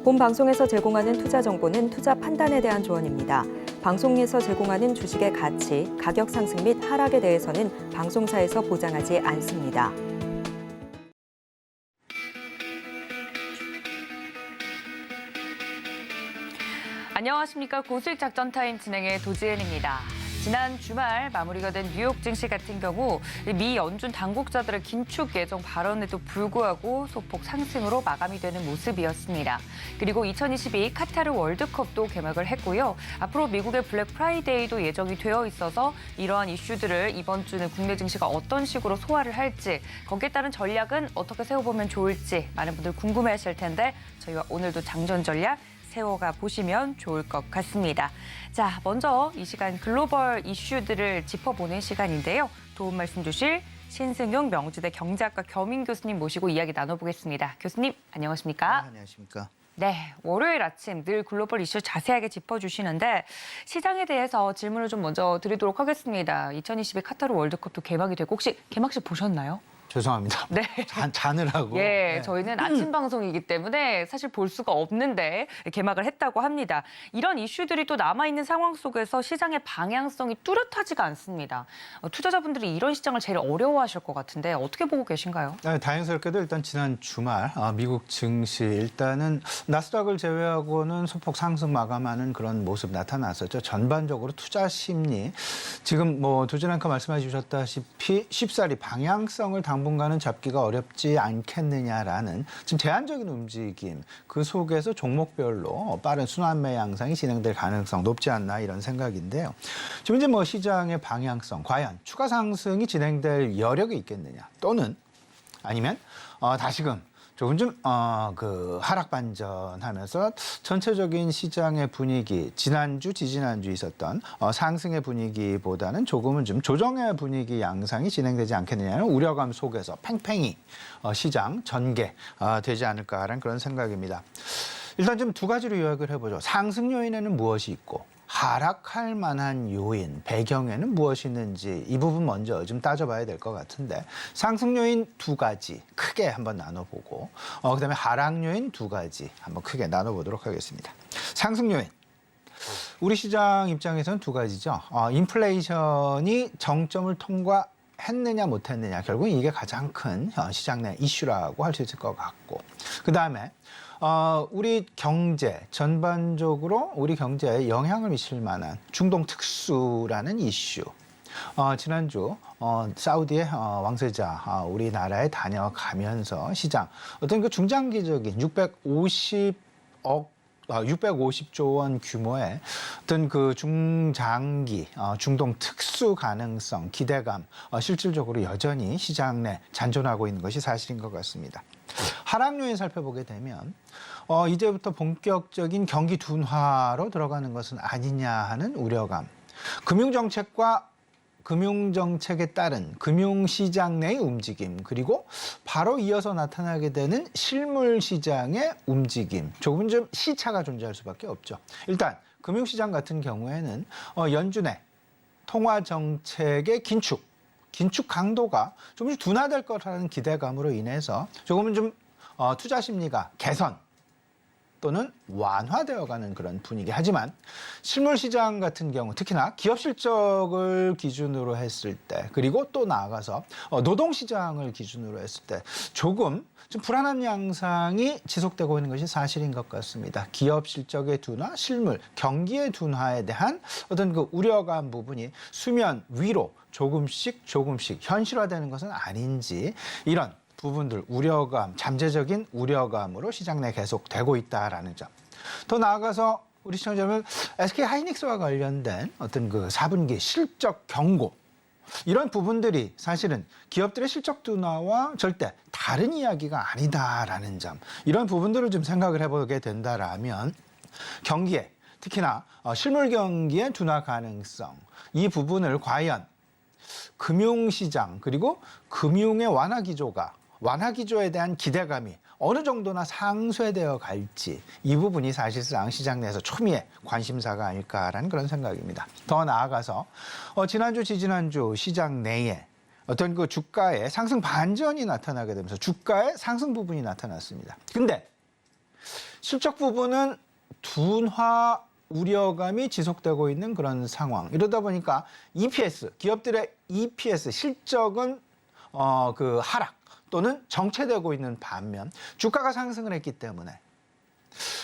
본 방송에서 제공하는 투자 정보는 투자 판단에 대한 조언입니다. 방송에서 제공하는 주식의 가치, 가격 상승 및 하락에 대해서는 방송사에서 보장하지 않습니다. 안녕하십니까. 고수익 작전 타임 진행의 도지은입니다. 지난 주말 마무리가 된 뉴욕 증시 같은 경우 미 연준 당국자들의 긴축 예정 발언에도 불구하고 소폭 상승으로 마감이 되는 모습이었습니다. 그리고 2022 카타르 월드컵도 개막을 했고요. 앞으로 미국의 블랙 프라이데이도 예정이 되어 있어서 이러한 이슈들을 이번 주는 국내 증시가 어떤 식으로 소화를 할지, 거기에 따른 전략은 어떻게 세워보면 좋을지 많은 분들 궁금해하실 텐데 저희와 오늘도 장전 전략 세워가 보시면 좋을 것 같습니다. 자, 먼저 이 시간 글로벌 이슈들을 짚어보는 시간인데요. 도움 말씀 주실 신승용 명지대 경제학과 겸임 교수님 모시고 이야기 나눠보겠습니다. 교수님, 안녕하십니까? 네, 안녕하십니까? 네, 월요일 아침 늘 글로벌 이슈 자세하게 짚어주시는데 시장에 대해서 질문을 좀 먼저 드리도록 하겠습니다. 2022 카타르 월드컵도 개막이 되고 혹시 개막식 보셨나요? 죄송합니다. 네. 자느라고. 예, 네. 저희는 아침 방송이기 때문에 사실 볼 수가 없는데 개막을 했다고 합니다. 이런 이슈들이 또 남아있는 상황 속에서 시장의 방향성이 뚜렷하지가 않습니다. 투자자분들이 이런 시장을 제일 어려워하실 것 같은데 어떻게 보고 계신가요? 네, 다행스럽게도 일단 지난 주말 미국 증시 일단은 나스닥을 제외하고는 소폭 상승 마감하는 그런 모습 나타났었죠. 전반적으로 투자 심리 지금 뭐 도진 앵커 말씀해 주셨다시피 쉽사리 방향성을 당분간은 잡기가 어렵지 않겠느냐라는 지금 제한적인 움직임 그 속에서 종목별로 빠른 순환매 양상이 진행될 가능성 높지 않나 이런 생각인데요. 지금 이제 뭐 시장의 방향성 과연 추가 상승이 진행될 여력이 있겠느냐 또는 아니면 다시금 조금 좀 하락 반전하면서 전체적인 시장의 분위기 지난주 지지난주 있었던 상승의 분위기보다는 조금은 좀 조정의 분위기 양상이 진행되지 않겠느냐는 우려감 속에서 팽팽히 시장 전개 되지 않을까라는 그런 생각입니다. 일단 좀 두 가지로 요약을 해보죠. 상승 요인에는 무엇이 있고 하락할 만한 요인, 배경에는 무엇이 있는지 이 부분 먼저 좀 따져봐야 될 것 같은데 상승 요인 두 가지 크게 한번 나눠보고 그다음에 하락 요인 두 가지 한번 크게 나눠보도록 하겠습니다. 상승 요인. 우리 시장 입장에서는 두 가지죠. 인플레이션이 정점을 통과했느냐 못했느냐 결국 이게 가장 큰 시장 내 이슈라고 할 수 있을 것 같고 그다음에 우리 경제 전반적으로 우리 경제에 영향을 미칠 만한 중동 특수라는 이슈. 지난주 사우디의 왕세자 우리나라에 다녀가면서 시장 어떤 그 중장기적인 650조 원 규모의 어떤 그 중장기 중동 특수 가능성 기대감 실질적으로 여전히 시장 내 잔존하고 있는 것이 사실인 것 같습니다. 하락 요인 살펴보게 되면 이제부터 본격적인 경기 둔화로 들어가는 것은 아니냐 하는 우려감, 금융정책에 따른 금융시장 내의 움직임, 그리고 바로 이어서 나타나게 되는 실물시장의 움직임, 조금 좀 시차가 존재할 수밖에 없죠. 일단 금융시장 같은 경우에는 연준의 통화정책의 긴축 강도가 조금씩 둔화될 거라는 기대감으로 인해서 조금은 좀 투자 심리가 개선 또는 완화되어가는 그런 분위기. 하지만 실물시장 같은 경우 특히나 기업 실적을 기준으로 했을 때 그리고 또 나아가서 노동시장을 기준으로 했을 때 조금 좀 불안한 양상이 지속되고 있는 것이 사실인 것 같습니다. 기업 실적의 둔화, 실물, 경기의 둔화에 대한 어떤 그 우려감 부분이 수면 위로 조금씩 현실화되는 것은 아닌지 이런 부분들 우려감, 잠재적인 우려감으로 시장 내 계속 되고 있다라는 점. 더 나아가서 우리 시청자분 SK 하이닉스와 관련된 어떤 그 4분기 실적 경고 이런 부분들이 사실은 기업들의 실적 둔화와 절대 다른 이야기가 아니다라는 점. 이런 부분들을 좀 생각을 해보게 된다라면 경기에 특히나 실물 경기의 둔화 가능성 이 부분을 과연 금융시장 그리고 금융의 완화 기조에 대한 기대감이 어느 정도나 상쇄되어 갈지 이 부분이 사실상 시장 내에서 초미의 관심사가 아닐까라는 그런 생각입니다. 더 나아가서 지난주 지지난주 시장 내에 어떤 그 주가의 상승 반전이 나타나게 되면서 주가의 상승 부분이 나타났습니다. 근데 실적 부분은 둔화 우려감이 지속되고 있는 그런 상황. 이러다 보니까 EPS, 기업들의 EPS 실적은 그 하락 또는 정체되고 있는 반면 주가가 상승을 했기 때문에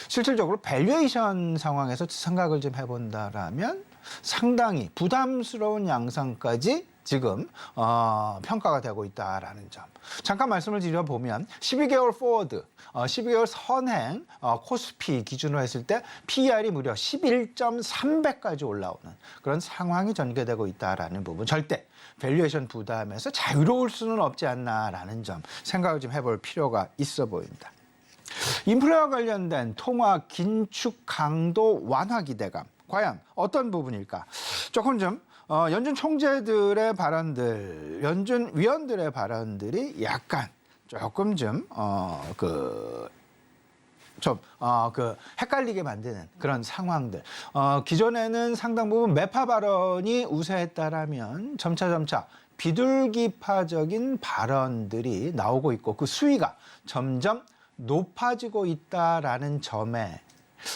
실질적으로 밸류에이션 상황에서 생각을 좀 해본다라면 상당히 부담스러운 양상까지 지금 평가가 되고 있다라는 점. 잠깐 말씀을 드려보면 12개월 포워드, 12개월 선행 코스피 기준으로 했을 때 PER이 무려 11.3배까지 올라오는 그런 상황이 전개되고 있다라는 부분. 절대 밸류에이션 부담에서 자유로울 수는 없지 않나라는 점 생각을 좀 해볼 필요가 있어 보입니다. 인플레와 관련된 통화 긴축 강도 완화 기대감. 과연 어떤 부분일까? 조금 좀 연준 총재들의 발언들, 연준 위원들의 발언들이 약간 조금 좀 헷갈리게 만드는 그런 상황들. 기존에는 상당 부분 매파 발언이 우세했다라면 점차 비둘기파적인 발언들이 나오고 있고 그 수위가 점점 높아지고 있다라는 점에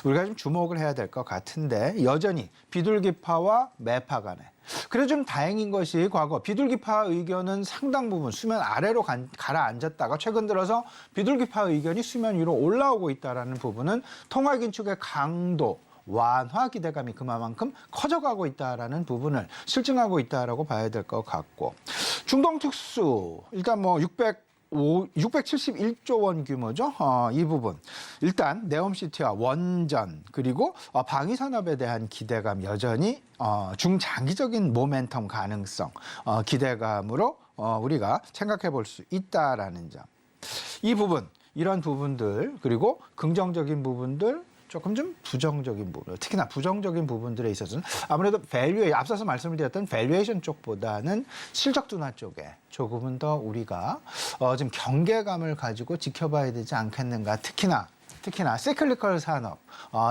우리가 좀 주목을 해야 될 것 같은데 여전히 비둘기파와 매파 간에 그래도 좀 다행인 것이 과거 비둘기파 의견은 상당 부분 수면 아래로 가라앉았다가 최근 들어서 비둘기파 의견이 수면 위로 올라오고 있다는 부분은 통화 긴축의 강도 완화 기대감이 그만큼 커져가고 있다는 부분을 실증하고 있다라고 봐야 될 것 같고 중동 특수 일단 671조 원 규모죠. 이 부분. 일단 네옴시티와 원전 그리고 방위 산업에 대한 기대감 여전히 중장기적인 모멘텀 가능성 기대감으로 우리가 생각해 볼 수 있다라는 점. 이 부분, 이런 부분들 그리고 긍정적인 부분들 조금 좀 부정적인 부분, 특히나 부정적인 부분들에 있어서는 아무래도 앞서서 말씀을 드렸던 밸류에이션 쪽보다는 실적 둔화 쪽에 조금은 더 우리가 좀 경계감을 가지고 지켜봐야 되지 않겠는가. 특히나 시클리컬 산업,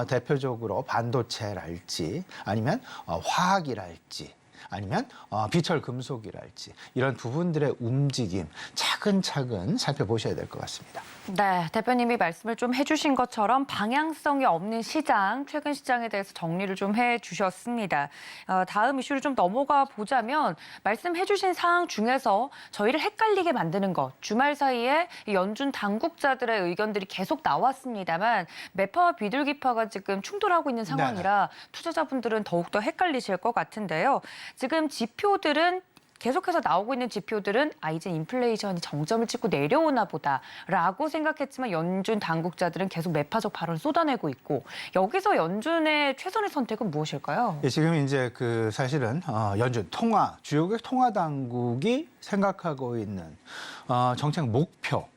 대표적으로 반도체랄지 아니면 화학이랄지 아니면 비철 금속이랄지 이런 부분들의 움직임 차근차근 살펴보셔야 될 것 같습니다. 네, 대표님이 말씀을 좀 해주신 것처럼 방향성이 없는 시장, 최근 시장에 대해서 정리를 좀 해주셨습니다. 다음 이슈를 좀 넘어가 보자면 말씀해주신 사항 중에서 저희를 헷갈리게 만드는 것, 주말 사이에 연준 당국자들의 의견들이 계속 나왔습니다만 매파와 비둘기파가 지금 충돌하고 있는 상황이라 투자자분들은 더욱더 헷갈리실 것 같은데요. 지금 지표들은 계속해서 나오고 있는 지표들은 이제 인플레이션이 정점을 찍고 내려오나 보다라고 생각했지만 연준 당국자들은 계속 매파적 발언을 쏟아내고 있고 여기서 연준의 최선의 선택은 무엇일까요? 예, 지금 이제 사실은 연준 주요 통화 당국이 생각하고 있는 정책 목표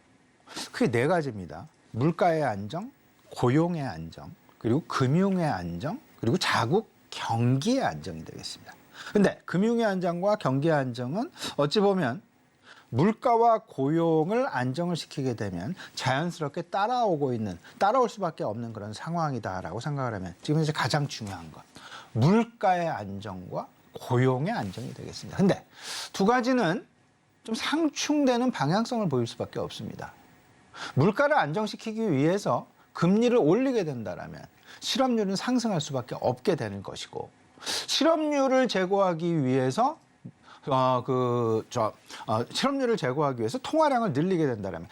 크게 네 가지입니다. 물가의 안정, 고용의 안정, 그리고 금융의 안정, 그리고 자국 경기의 안정이 되겠습니다. 근데 금융의 안정과 경기의 안정은 어찌 보면 물가와 고용을 안정을 시키게 되면 자연스럽게 따라올 수밖에 없는 그런 상황이다라고 생각을 하면 지금 이제 가장 중요한 것 물가의 안정과 고용의 안정이 되겠습니다. 근데 두 가지는 좀 상충되는 방향성을 보일 수밖에 없습니다. 물가를 안정시키기 위해서 금리를 올리게 된다라면 실업률은 상승할 수밖에 없게 되는 것이고 실업률을 제고하기 위해서 실업률을 제고하기 위해서 통화량을 늘리게 된다라면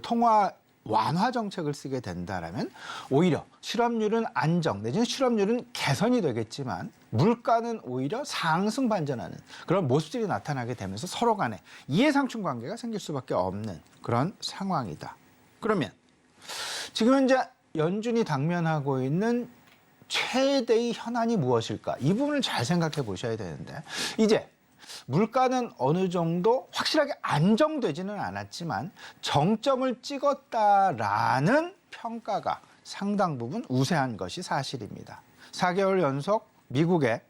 통화 완화 정책을 쓰게 된다라면 오히려 실업률은 안정 내지는 실업률은 개선이 되겠지만 물가는 오히려 상승 반전하는 그런 모습들이 나타나게 되면서 서로 간에 이해상충 관계가 생길 수밖에 없는 그런 상황이다. 그러면 지금 현재 연준이 당면하고 있는 최대의 현안이 무엇일까? 이 부분을 잘 생각해 보셔야 되는데 이제 물가는 어느 정도 확실하게 안정되지는 않았지만 정점을 찍었다라는 평가가 상당 부분 우세한 것이 사실입니다. 4개월 연속 미국의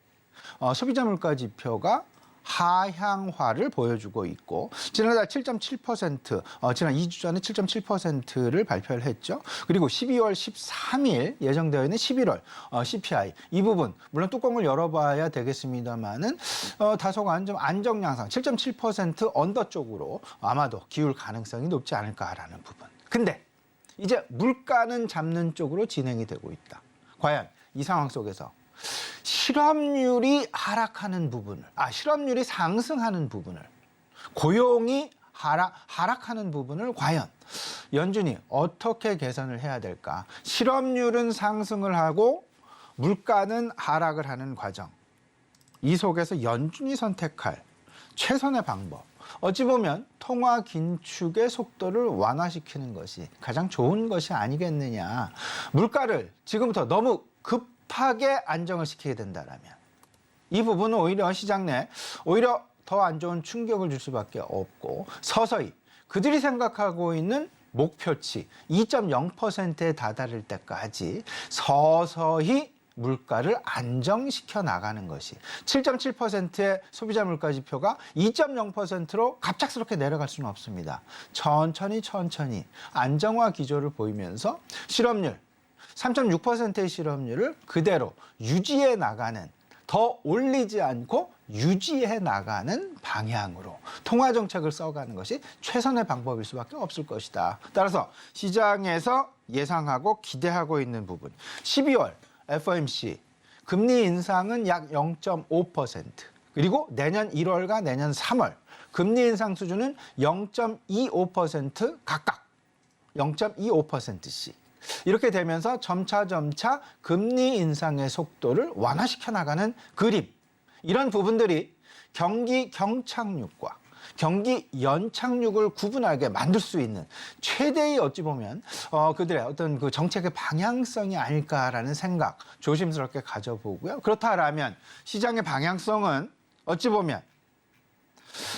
소비자 물가 지표가 하향화를 보여주고 있고 지난달 7.7%, 지난 2주 전에 7.7%를 발표를 했죠. 그리고 12월 13일 예정되어 있는 11월 CPI 이 부분 물론 뚜껑을 열어봐야 되겠습니다만은 다소간 좀 안정 양상 7.7% 언더 쪽으로 아마도 기울 가능성이 높지 않을까라는 부분. 근데 이제 물가는 잡는 쪽으로 진행이 되고 있다. 과연 이 상황 속에서 실업률이 하락하는 부분을, 실업률이 상승하는 부분을, 고용이 하락하는 부분을 과연 연준이 어떻게 개선을 해야 될까? 실업률은 상승을 하고 물가는 하락을 하는 과정. 이 속에서 연준이 선택할 최선의 방법. 어찌 보면 통화 긴축의 속도를 완화시키는 것이 가장 좋은 것이 아니겠느냐. 물가를 지금부터 너무 급하게 안정을 시키게 된다면 이 부분은 오히려 시장 내 오히려 더 안 좋은 충격을 줄 수밖에 없고 서서히 그들이 생각하고 있는 목표치 2.0%에 다다를 때까지 서서히 물가를 안정시켜 나가는 것이 7.7%의 소비자 물가 지표가 2.0%로 갑작스럽게 내려갈 수는 없습니다. 천천히 안정화 기조를 보이면서 실업률 3.6%의 실업률을 그대로 유지해 나가는, 더 올리지 않고 유지해 나가는 방향으로 통화정책을 써가는 것이 최선의 방법일 수밖에 없을 것이다. 따라서 시장에서 예상하고 기대하고 있는 부분 12월 FOMC 금리 인상은 약 0.5%, 그리고 내년 1월과 내년 3월 금리 인상 수준은 0.25% 각각 0.25%씩 이렇게 되면서 점차 금리 인상의 속도를 완화시켜 나가는 그림. 이런 부분들이 경기 경착륙과 경기 연착륙을 구분하게 만들 수 있는 최대의 어찌 보면 그들의 어떤 그 정책의 방향성이 아닐까라는 생각 조심스럽게 가져보고요. 그렇다라면 시장의 방향성은 어찌 보면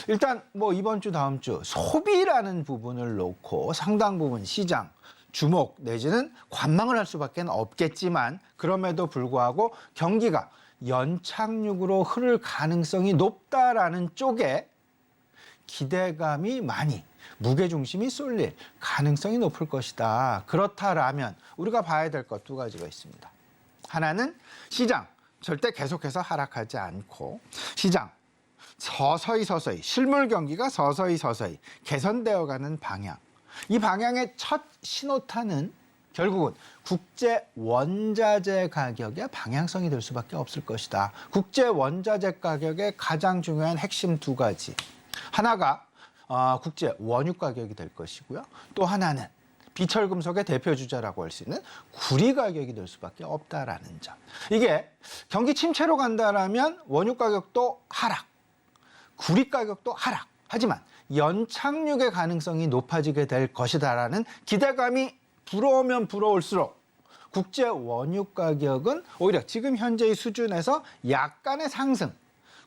일단 뭐 이번 주 다음 주 소비라는 부분을 놓고 상당 부분 시장 주목 내지는 관망을 할 수밖에 없겠지만 그럼에도 불구하고 경기가 연착륙으로 흐를 가능성이 높다라는 쪽에 기대감이 많이 무게중심이 쏠릴 가능성이 높을 것이다. 그렇다라면 우리가 봐야 될 것 두 가지가 있습니다. 하나는 시장 절대 계속해서 하락하지 않고 시장 서서히 실물 경기가 서서히 개선되어가는 방향. 이 방향의 첫 신호탄은 결국은 국제 원자재 가격의 방향성이 될 수밖에 없을 것이다. 국제 원자재 가격의 가장 중요한 핵심 두 가지. 하나가 국제 원유 가격이 될 것이고요. 또 하나는 비철금속의 대표 주자라고 할 수 있는 구리 가격이 될 수밖에 없다라는 점. 이게 경기 침체로 간다라면 원유 가격도 하락, 구리 가격도 하락. 하지만 연착륙의 가능성이 높아지게 될 것이다라는 기대감이 불어오면 불어올수록 국제 원유 가격은 오히려 지금 현재의 수준에서 약간의 상승,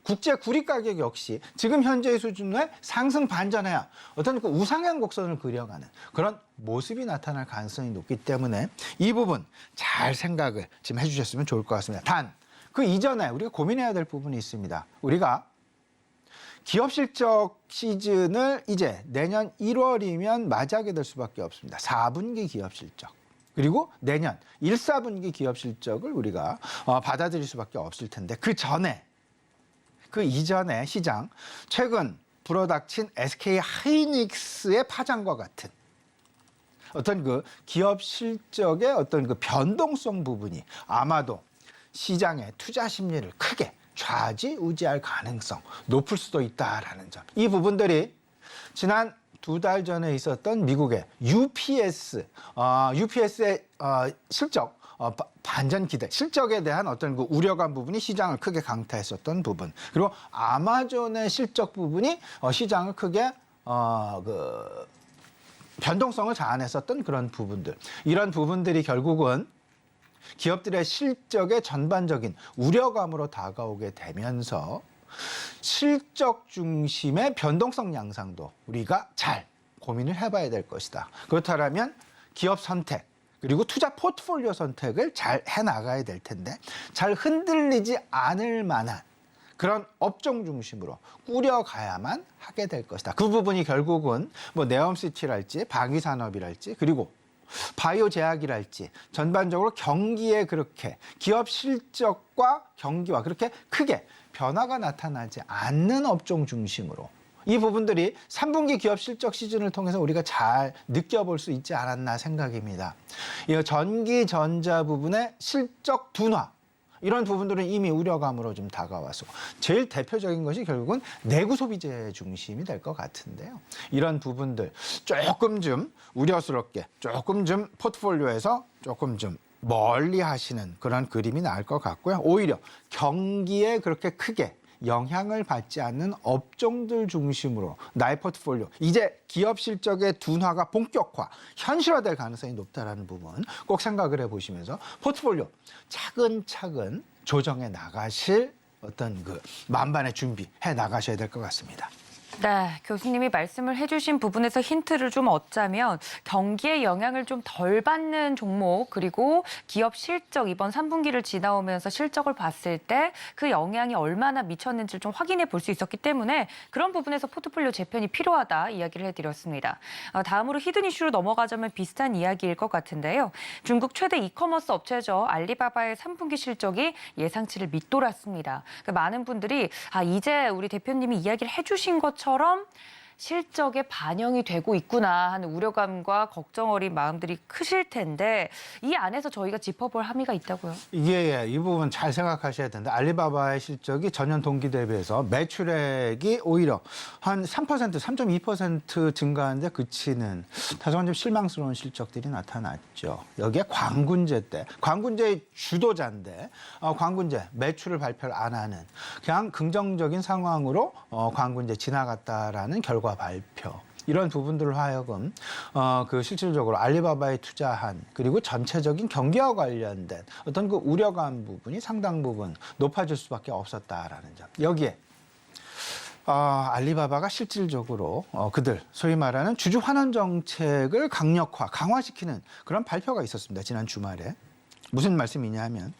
국제 구리 가격 역시 지금 현재의 수준의 상승 반전해야 어떤 그 우상향 곡선을 그려가는 그런 모습이 나타날 가능성이 높기 때문에 이 부분 잘 생각을 지금 해주셨으면 좋을 것 같습니다. 단, 그 이전에 우리가 고민해야 될 부분이 있습니다. 우리가 기업 실적 시즌을 이제 내년 1월이면 맞이하게 될 수밖에 없습니다. 4분기 기업 실적. 그리고 내년 1, 4분기 기업 실적을 우리가 받아들일 수밖에 없을 텐데 그 이전에 시장 최근 불어닥친 SK 하이닉스의 파장과 같은 어떤 그 기업 실적의 어떤 그 변동성 부분이 아마도 시장의 투자 심리를 크게 좌지우지할 가능성 높을 수도 있다라는 점. 이 부분들이 지난 2달 전에 있었던 미국의 UPS의 실적 반전 기대, 실적에 대한 어떤 그 우려감 부분이 시장을 크게 강타했었던 부분. 그리고 아마존의 실적 부분이 시장을 크게 변동성을 자아냈었던 그런 부분들. 이런 부분들이 결국은 기업들의 실적의 전반적인 우려감으로 다가오게 되면서 실적 중심의 변동성 양상도 우리가 잘 고민을 해봐야 될 것이다. 그렇다면 기업 선택 그리고 투자 포트폴리오 선택을 잘 해나가야 될 텐데 잘 흔들리지 않을 만한 그런 업종 중심으로 꾸려가야만 하게 될 것이다. 그 부분이 결국은 뭐 네옴시티랄지 방위산업이랄지 그리고 바이오 제약이랄지 전반적으로 경기에 그렇게 기업 실적과 경기와 그렇게 크게 변화가 나타나지 않는 업종 중심으로 이 부분들이 3분기 기업 실적 시즌을 통해서 우리가 잘 느껴볼 수 있지 않았나 생각입니다. 이 전기, 전자 부분의 실적 둔화, 이런 부분들은 이미 우려감으로 좀 다가와서 제일 대표적인 것이 결국은 내구 소비재 중심이 될 것 같은데요. 이런 부분들 조금 좀 우려스럽게 조금 좀 포트폴리오에서 조금 좀 멀리 하시는 그런 그림이 나올 것 같고요. 오히려 경기에 그렇게 크게 영향을 받지 않는 업종들 중심으로 나의 포트폴리오, 이제 기업 실적의 둔화가 본격화, 현실화될 가능성이 높다는 부분 꼭 생각을 해보시면서 포트폴리오 차근차근 조정해 나가실 어떤 그 만반의 준비해 나가셔야 될 것 같습니다. 네, 교수님이 말씀을 해주신 부분에서 힌트를 좀 얻자면 경기의 영향을 좀 덜 받는 종목, 그리고 기업 실적 이번 3분기를 지나오면서 실적을 봤을 때 그 영향이 얼마나 미쳤는지를 좀 확인해 볼 수 있었기 때문에 그런 부분에서 포트폴리오 재편이 필요하다 이야기를 해드렸습니다. 다음으로 히든 이슈로 넘어가자면 비슷한 이야기일 것 같은데요. 중국 최대 이커머스 업체죠. 알리바바의 3분기 실적이 예상치를 밑돌았습니다. 많은 분들이 이제 우리 대표님이 이야기를 해주신 것처럼 실적에 반영이 되고 있구나 하는 우려감과 걱정 어린 마음들이 크실 텐데 이 안에서 저희가 짚어볼 함의가 있다고요? 이 부분 잘 생각하셔야 되는데 알리바바의 실적이 전년 동기 대비해서 매출액이 오히려 한 3%, 3.2% 증가하는데 그치는 다소간 좀 실망스러운 실적들이 나타났죠. 여기에 광군제의 주도자인데 광군제 매출을 발표를 안 하는 그냥 긍정적인 상황으로 광군제 지나갔다라는 결과 발표. 이런 부분들을 하여금 그 실질적으로 알리바바에 투자한 그리고 전체적인 경기와 관련된 어떤 그 우려감 부분이 상당 부분 높아질 수밖에 없었다라는 점. 여기에 알리바바가 실질적으로 그들 소위 말하는 주주 환원 정책을 강화시키는 그런 발표가 있었습니다. 지난 주말에. 무슨 말씀이냐면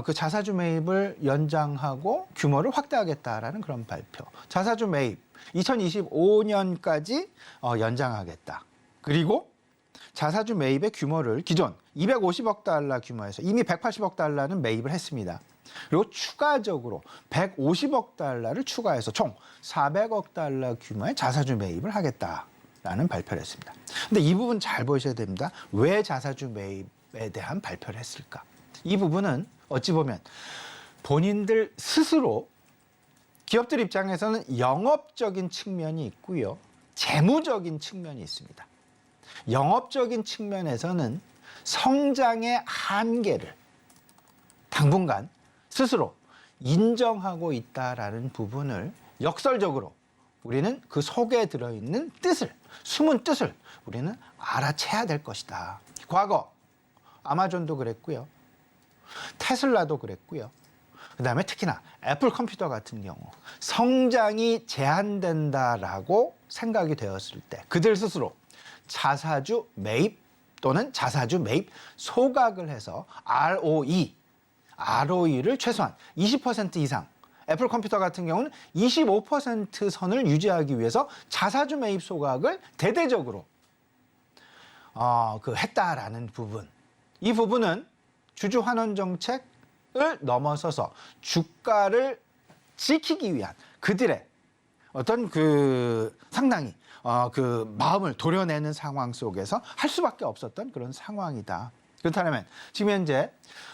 그 자사주 매입을 연장하고 규모를 확대하겠다라는 그런 발표. 자사주 매입 2025년까지 연장하겠다. 그리고 자사주 매입의 규모를 기존 250억 달러 규모에서 이미 180억 달러는 매입을 했습니다. 그리고 추가적으로 150억 달러를 추가해서 총 400억 달러 규모의 자사주 매입을 하겠다라는 발표를 했습니다. 근데 이 부분 잘 보셔야 됩니다. 왜 자사주 매입에 대한 발표를 했을까? 이 부분은 어찌 보면 본인들 스스로 기업들 입장에서는 영업적인 측면이 있고요. 재무적인 측면이 있습니다. 영업적인 측면에서는 성장의 한계를 당분간 스스로 인정하고 있다라는 부분을 역설적으로 우리는 그 속에 들어있는 숨은 뜻을 우리는 알아채야 될 것이다. 과거 아마존도 그랬고요. 테슬라도 그랬고요. 그다음에 특히나 애플 컴퓨터 같은 경우 성장이 제한된다라고 생각이 되었을 때 그들 스스로 자사주 매입 또는 자사주 매입 소각을 해서 ROE를 최소한 20% 이상, 애플 컴퓨터 같은 경우는 25% 선을 유지하기 위해서 자사주 매입 소각을 대대적으로 했다라는 부분. 이 부분은 주주 환원 정책을 넘어서서 주가를 지키기 위한 그들의 어떤 상당히 마음을 도려내는 상황 속에서 할 수밖에 없었던 그런 상황이다. 그렇다면 지금 현재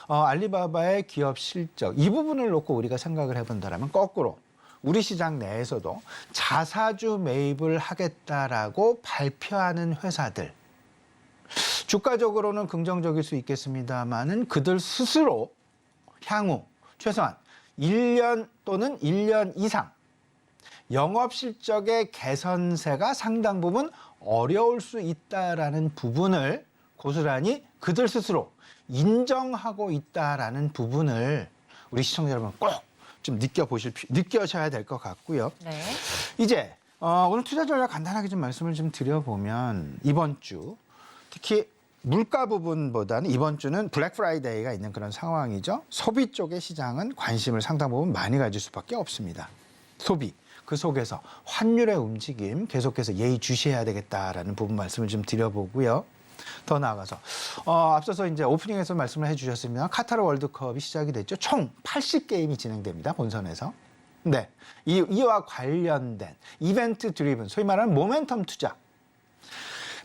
알리바바의 기업 실적 이 부분을 놓고 우리가 생각을 해본다면 거꾸로 우리 시장 내에서도 자사주 매입을 하겠다라고 발표하는 회사들 주가적으로는 긍정적일 수 있겠습니다만은 그들 스스로 향후 최소한 1년 또는 1년 이상 영업 실적의 개선세가 상당 부분 어려울 수 있다라는 부분을 고스란히 그들 스스로 인정하고 있다라는 부분을 우리 시청자 여러분 꼭 좀 느껴셔야 될 것 같고요. 네. 이제 오늘 투자 전략 간단하게 좀 말씀을 좀 드려보면 이번 주 특히 물가 부분보다는 이번 주는 블랙 프라이데이가 있는 그런 상황이죠. 소비 쪽의 시장은 관심을 상당 부분 많이 가질 수밖에 없습니다. 소비. 그 속에서 환율의 움직임 계속해서 예의주시해야 되겠다라는 부분 말씀을 좀 드려보고요. 더 나아가서 앞서서 이제 오프닝에서 말씀을 해주셨습니다. 카타르 월드컵이 시작이 됐죠. 총 80게임이 진행됩니다. 본선에서. 네, 이와 관련된 이벤트 드리븐, 소위 말하는 모멘텀 투자.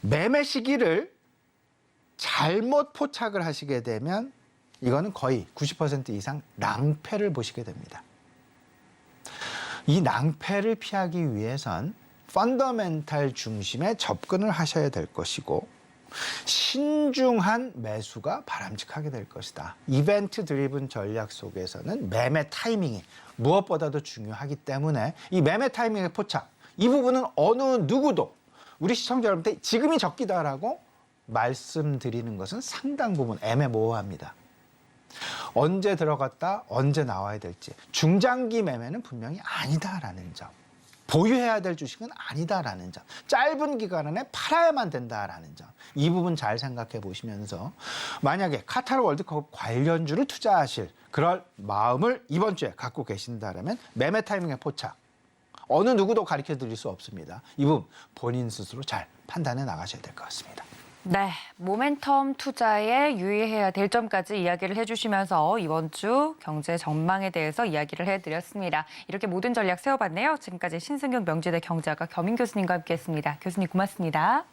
매매 시기를 잘못 포착을 하시게 되면 이거는 거의 90% 이상 낭패를 보시게 됩니다. 이 낭패를 피하기 위해선 펀더멘탈 중심의 접근을 하셔야 될 것이고 신중한 매수가 바람직하게 될 것이다. 이벤트 드리븐 전략 속에서는 매매 타이밍이 무엇보다도 중요하기 때문에 이 매매 타이밍의 포착, 이 부분은 어느 누구도 우리 시청자 여러분한테 지금이 적기다라고 말씀드리는 것은 상당 부분 애매모호합니다. 언제 들어갔다 언제 나와야 될지, 중장기 매매는 분명히 아니다라는 점, 보유해야 될 주식은 아니다라는 점, 짧은 기간 안에 팔아야만 된다라는 점, 이 부분 잘 생각해 보시면서 만약에 카타르 월드컵 관련주를 투자하실 그럴 마음을 이번 주에 갖고 계신다라면 매매 타이밍의 포착, 어느 누구도 가르쳐 드릴 수 없습니다. 이 부분 본인 스스로 잘 판단해 나가셔야 될 것 같습니다. 네, 모멘텀 투자에 유의해야 될 점까지 이야기를 해주시면서 이번 주 경제 전망에 대해서 이야기를 해드렸습니다. 이렇게 모든 전략 세워봤네요. 지금까지 신승균 명지대 경제학과 겸임 교수님과 함께했습니다. 교수님 고맙습니다.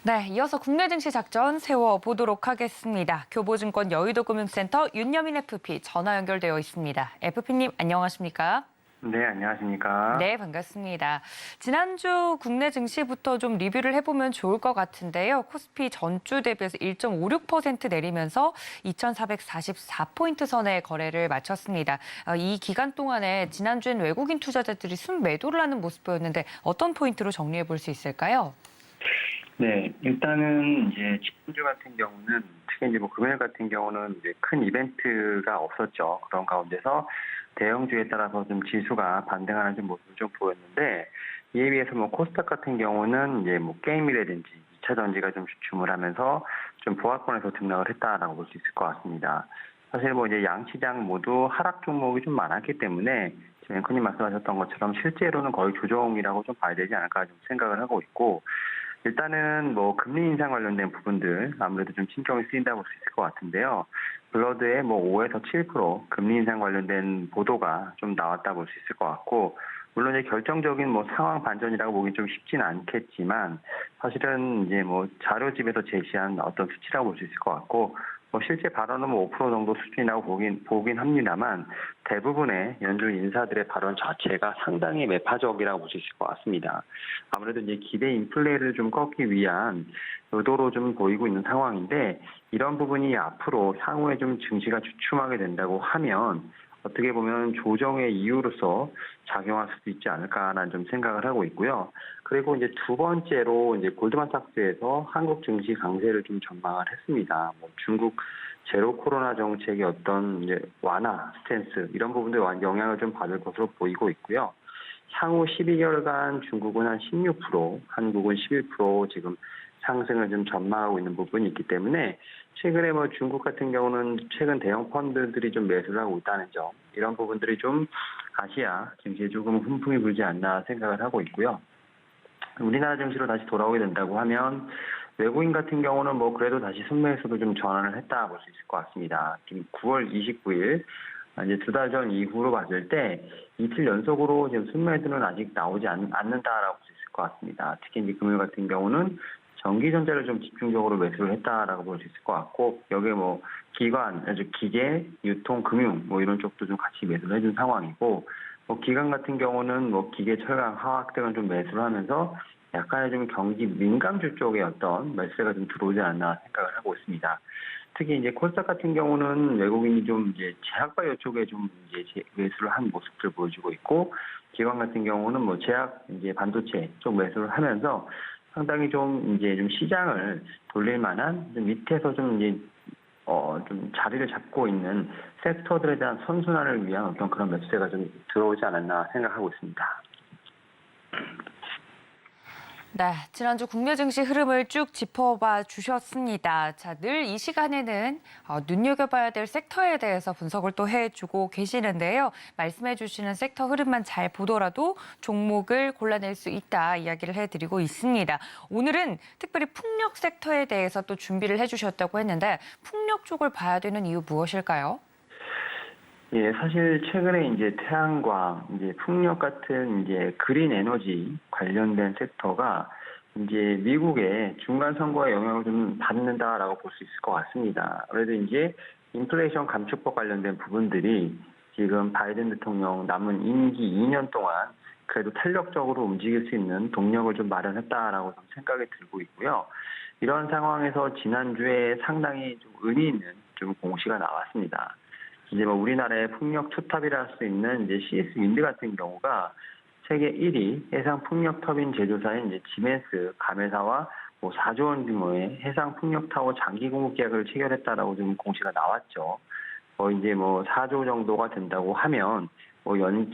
네, 이어서 국내 증시 작전 세워보도록 하겠습니다. 교보증권 여의도금융센터 윤여민 FP 전화 연결되어 있습니다. FP님 안녕하십니까? 네, 안녕하십니까? 네, 반갑습니다. 지난주 국내 증시부터 좀 리뷰를 해보면 좋을 것 같은데요. 코스피 전주 대비해서 1.56% 내리면서 2,444포인트 선에 거래를 마쳤습니다. 이 기간 동안에 지난주엔 외국인 투자자들이 순매도를 하는 모습 보였는데 어떤 포인트로 정리해 볼 수 있을까요? 네, 일단은 이제 지난주 같은 경우는 특히 이제 뭐 금요일 같은 경우는 이제 큰 이벤트가 없었죠. 그런 가운데서 대형주에 따라서 좀 지수가 반등하는 좀 모습을 좀 보였는데, 이에 비해서 뭐 코스닥 같은 경우는 이제 뭐 게임이라든지 2차 전지가 좀 주춤을 하면서 좀 보합권에서 등락을 했다라고 볼 수 있을 것 같습니다. 사실 뭐 이제 양시장 모두 하락 종목이 좀 많았기 때문에 지금 앵커님 말씀하셨던 것처럼 실제로는 거의 조정이라고 좀 봐야 되지 않을까 좀 생각을 하고 있고, 일단은 뭐 금리 인상 관련된 부분들 아무래도 좀 신경이 쓰인다고 볼 수 있을 것 같은데요. 블러드에 뭐 5에서 7% 금리 인상 관련된 보도가 좀 나왔다 볼 수 있을 것 같고, 물론 이제 결정적인 뭐 상황 반전이라고 보기 좀 쉽지는 않겠지만 사실은 이제 뭐 자료집에서 제시한 어떤 수치라고 볼 수 있을 것 같고, 뭐 실제 발언은 뭐 5% 정도 수준이라고 보긴 합니다만 대부분의 연준 인사들의 발언 자체가 상당히 매파적이라고 볼 수 있을 것 같습니다. 아무래도 이제 기대 인플레를 좀 꺾기 위한 의도로 좀 보이고 있는 상황인데, 이런 부분이 앞으로 향후에 좀 증시가 주춤하게 된다고 하면 어떻게 보면 조정의 이유로서 작용할 수도 있지 않을까라는 좀 생각을 하고 있고요. 그리고 이제 두 번째로 이제 골드만삭스에서 한국 증시 강세를 좀 전망을 했습니다. 뭐 중국 제로 코로나 정책의 어떤 이제 완화 스탠스 이런 부분들 영향을 좀 받을 것으로 보이고 있고요. 향후 12개월간 중국은 한 16%, 한국은 11% 지금 상승을 좀 전망하고 있는 부분이 있기 때문에 최근에 뭐 중국 같은 경우는 최근 대형 펀드들이 좀 매수를 하고 있다는 점, 이런 부분들이 좀 아시아 증시에 조금 훈풍이 불지 않나 생각을 하고 있고요. 우리나라 증시로 다시 돌아오게 된다고 하면 외국인 같은 경우는 뭐 그래도 다시 순매수로 좀 전환을 했다 볼 수 있을 것 같습니다. 지금 9월 29일 이제 두 달 전 이후로 봤을 때 이틀 연속으로 지금 순매수는 아직 나오지 않는다라고 볼 수 있을 것 같습니다. 특히 이제 금요일 같은 경우는 전기전자를 좀 집중적으로 매수를 했다라고 볼 수 있을 것 같고, 여기에 뭐 기관, 기계, 유통, 금융 뭐 이런 쪽도 좀 같이 매수를 해준 상황이고, 뭐 기관 같은 경우는 뭐 기계, 철강, 화학 등을 좀 매수를 하면서 약간의 좀 경기 민감주 쪽의 어떤 매수가 좀 들어오지 않나 생각을 하고 있습니다. 특히 이제 코스닥 같은 경우는 외국인이 좀 이제 제약바이오 쪽에 좀 이제 매수를 한 모습을 보여주고 있고, 기관 같은 경우는 뭐 제약, 이제 반도체 쪽 매수를 하면서 상당히 좀 이제 좀 시장을 돌릴 만한 좀 밑에서 좀 이제 좀 자리를 잡고 있는 섹터들에 대한 선순환을 위한 어떤 그런 매수세가 좀 들어오지 않았나 생각하고 있습니다. 네, 지난주 국내 증시 흐름을 쭉 짚어봐 주셨습니다. 자, 늘 이 시간에는 눈여겨봐야 될 섹터에 대해서 분석을 또 해주고 계시는데요. 말씀해 주시는 섹터 흐름만 잘 보더라도 종목을 골라낼 수 있다 이야기를 해드리고 있습니다. 오늘은 특별히 풍력 섹터에 대해서 또 준비를 해주셨다고 했는데 풍력 쪽을 봐야 되는 이유 무엇일까요? 예, 사실 최근에 이제 태양광, 이제 풍력 같은 이제 그린 에너지 관련된 섹터가 이제 미국의 중간 선거에 영향을 좀 받는다라고 볼 수 있을 것 같습니다. 그래도 이제 인플레이션 감축법 관련된 부분들이 지금 바이든 대통령 남은 임기 2년 동안 그래도 탄력적으로 움직일 수 있는 동력을 좀 마련했다라고 좀 생각이 들고 있고요. 이런 상황에서 지난주에 상당히 좀 의미 있는 좀 공시가 나왔습니다. 이제 뭐 우리나라의 풍력 투탑이라 할 수 있는 이제 CS 윈드 같은 경우가 세계 1위 해상 풍력 터빈 제조사인 이제 지멘스 가메사와 뭐 4조 원 규모의 해상 풍력 타워 장기 공급 계약을 체결했다라고 좀 공시가 나왔죠. 이제 뭐 4조 정도가 된다고 하면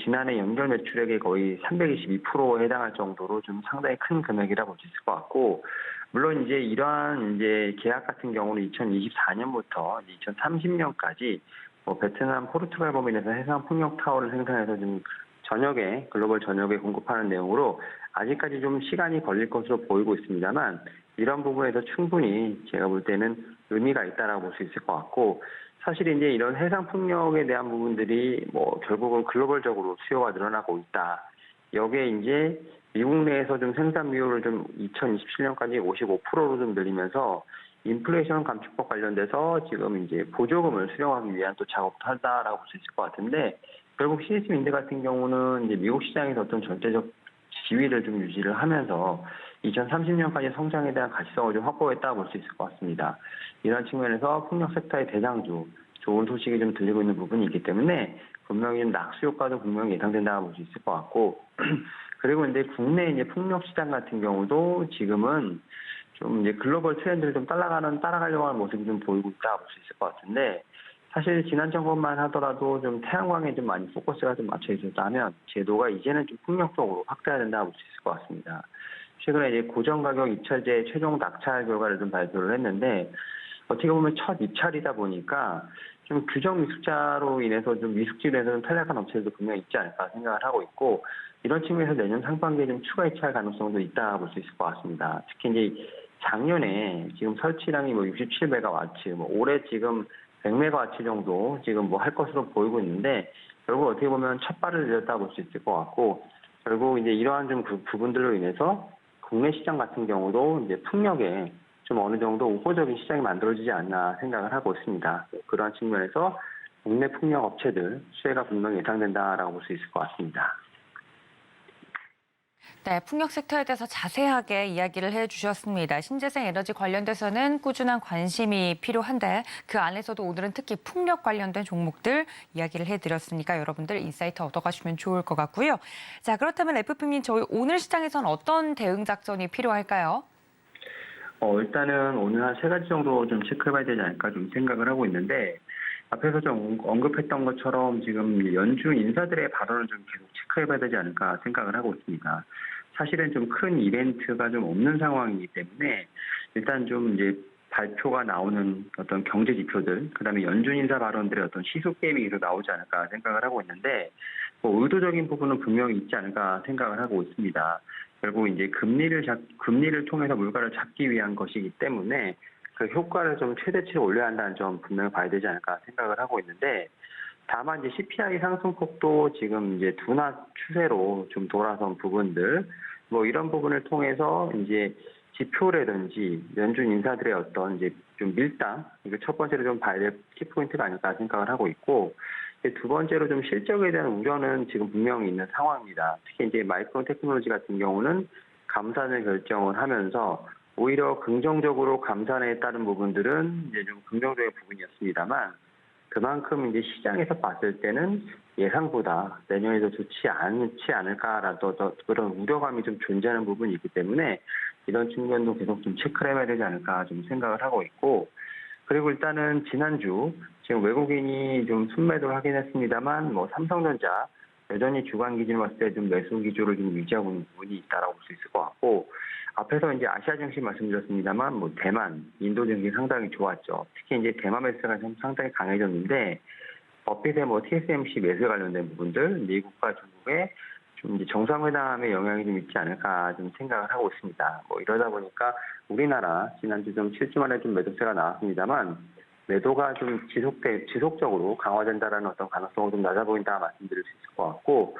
지난해 연결 매출액의 거의 322%에 해당할 정도로 좀 상당히 큰 금액이라 볼 수 있을 것 같고, 물론 이제 이러한 이제 계약 같은 경우는 2024년부터 2030년까지 베트남, 포르투갈 범위에서 해상 풍력 타워를 생산해서 좀 글로벌 전역에 공급하는 내용으로 아직까지 좀 시간이 걸릴 것으로 보이고 있습니다만, 이런 부분에서 충분히 제가 볼 때는 의미가 있다라고 볼 수 있을 것 같고, 사실 이제 이런 해상 풍력에 대한 부분들이 결국은 글로벌적으로 수요가 늘어나고 있다. 여기에 이제 미국 내에서 좀 생산 비율을 좀 2027년까지 55%로 좀 늘리면서 인플레이션 감축법 관련돼서 지금 이제 보조금을 수령하기 위한 또 작업도 한다라고 볼 수 있을 것 같은데, 결국 CS 윈드 같은 경우는 이제 미국 시장에서 어떤 전체적 지위를 좀 유지를 하면서 2030년까지 성장에 대한 가치성을 좀 확보했다고 볼 수 있을 것 같습니다. 이런 측면에서 풍력 섹터의 대장주, 좋은 소식이 좀 들리고 있는 부분이 있기 때문에 분명히 좀 낙수 효과도 분명히 예상된다고 볼 수 있을 것 같고, 그리고 이제 국내 이제 풍력 시장 같은 경우도 지금은 좀 이제 글로벌 트렌드를 좀 따라가려고 하는 모습이 좀 보이고 있다 볼 수 있을 것 같은데, 사실 지난 정권만 하더라도 좀 태양광에 좀 많이 포커스가 좀 맞춰 있었다면 제도가 이제는 좀 풍력적으로 확대해야 된다 볼 수 있을 것 같습니다. 최근에 이제 고정 가격 입찰제 최종 낙찰 결과를 좀 발표를 했는데, 어떻게 보면 첫 입찰이다 보니까 좀 규정 미숙자로 인해서 좀 미숙지로 해서 좀 탈락한 업체들도 분명히 있지 않을까 생각을 하고 있고, 이런 측면에서 내년 상반기에 좀 추가 입찰 가능성도 있다 볼 수 있을 것 같습니다. 특히 이제 작년에 지금 설치량이 67메가와트, 올해 지금 100메가와트 정도 지금 할 것으로 보이고 있는데, 결국 어떻게 보면 첫 발을 내렸다 볼 수 있을 것 같고, 결국 이제 이러한 좀 부분들로 인해서 국내 시장 같은 경우도 이제 풍력에 좀 어느 정도 우호적인 시장이 만들어지지 않나 생각을 하고 있습니다. 그러한 측면에서 국내 풍력 업체들 수혜가 분명히 예상된다라고 볼 수 있을 것 같습니다. 네, 풍력 섹터에 대해서 자세하게 이야기를 해주셨습니다. 신재생 에너지 관련돼서는 꾸준한 관심이 필요한데 그 안에서도 오늘은 특히 풍력 관련된 종목들 이야기를 해드렸으니까 여러분들 인사이트 얻어가시면 좋을 것 같고요. 자, 그렇다면 FP님, 저희 오늘 시장에서는 어떤 대응 작전이 필요할까요? 일단은 오늘 한 3가지 정도 좀 체크해봐야 되지 않을까 좀 생각을 하고 있는데, 앞에서 좀 언급했던 것처럼 지금 연준 인사들의 발언을 좀 계속 체크해봐야 되지 않을까 생각을 하고 있습니다. 사실은 좀 큰 이벤트가 좀 없는 상황이기 때문에 일단 좀 이제 발표가 나오는 어떤 경제 지표들, 그다음에 연준 인사 발언들의 어떤 시소 게임이 계속 나오지 않을까 생각을 하고 있는데, 의도적인 부분은 분명히 있지 않을까 생각을 하고 있습니다. 결국 이제 금리를 통해서 물가를 잡기 위한 것이기 때문에 그 효과를 좀 최대치로 올려야 한다는 점 분명히 봐야 되지 않을까 생각을 하고 있는데, 다만 이제 CPI 상승폭도 지금 이제 둔화 추세로 좀 돌아선 부분들, 이런 부분을 통해서 이제 지표라든지 연준 인사들의 어떤 이제 좀 밀당, 이거 첫 번째로 좀 봐야 될 키포인트가 아닐까 생각을 하고 있고, 두 번째로 좀 실적에 대한 우려는 지금 분명히 있는 상황입니다. 특히 이제 마이크론 테크놀로지 같은 경우는 감산을 결정을 하면서 오히려 긍정적으로 감산에 따른 부분들은 이제 좀 긍정적인 부분이었습니다만, 그만큼 이제 시장에서 봤을 때는 예상보다 내년에도 좋지 않지 않을까라는 그런 우려감이 좀 존재하는 부분이 있기 때문에 이런 측면도 계속 좀 체크를 해봐야 되지 않을까 좀 생각을 하고 있고, 그리고 일단은 지난주 지금 외국인이 좀 순매도를 하긴 했습니다만, 삼성전자 여전히 주간 기준으로 봤을 때 좀 매수 기조를 좀 유지하고 있는 부분이 있다라고 볼 수 있을 것 같고, 앞에서 이제 아시아 증시 말씀드렸습니다만, 대만, 인도 증시 상당히 좋았죠. 특히 이제 대만 매수가 상당히 강해졌는데, 버핏의 TSMC 매수에 관련된 부분들, 미국과 중국의 좀 이제 정상회담의 영향이 좀 있지 않을까 좀 생각을 하고 있습니다. 이러다 보니까 우리나라 지난주 좀 7주 만에 좀 매도세가 나왔습니다만, 매도가 좀 지속적으로 강화된다라는 어떤 가능성은 좀 낮아 보인다 말씀드릴 수 있을 것 같고,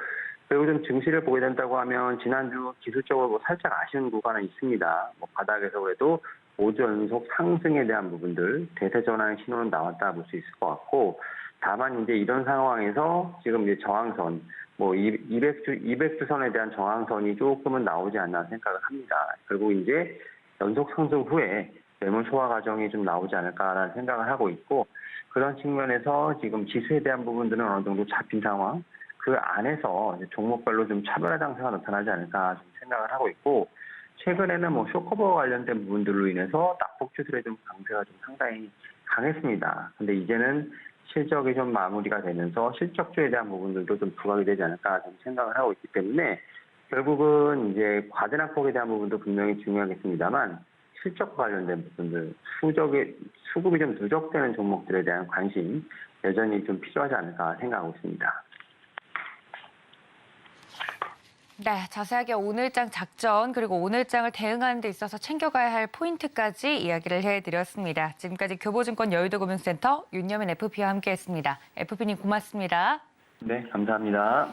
그리고 좀 증시를 보게 된다고 하면 지난주 기술적으로 뭐 살짝 아쉬운 구간은 있습니다. 뭐 바닥에서 그래도 5주 연속 상승에 대한 부분들 대세 전환의 신호는 나왔다 볼 수 있을 것 같고, 다만 이제 이런 상황에서 지금 이제 저항선 뭐 200주선에 대한 저항선이 조금은 나오지 않나 생각을 합니다. 결국 이제 연속 상승 후에 매물 소화 과정이 좀 나오지 않을까라는 생각을 하고 있고, 그런 측면에서 지금 지수에 대한 부분들은 어느 정도 잡힌 상황, 그 안에서 이제 종목별로 좀 차별화 장세가 나타나지 않을까 좀 생각을 하고 있고, 최근에는 뭐 쇼커버 관련된 부분들로 인해서 낙폭 추슬의 좀 강세가 좀 상당히 강했습니다. 근데 이제는 실적이 좀 마무리가 되면서 실적주에 대한 부분들도 좀 부각이 되지 않을까 좀 생각을 하고 있기 때문에, 결국은 이제 과대 낙폭에 대한 부분도 분명히 중요하겠습니다만 실적과 관련된 부분들, 수급이 좀 누적되는 종목들에 대한 관심 여전히 좀 필요하지 않을까 생각하고 있습니다. 네, 자세하게 오늘장 작전 그리고 오늘장을 대응하는 데 있어서 챙겨가야 할 포인트까지 이야기를 해드렸습니다. 지금까지 교보증권 여의도금융센터 윤여민 FP와 함께했습니다. FP님 고맙습니다. 네, 감사합니다.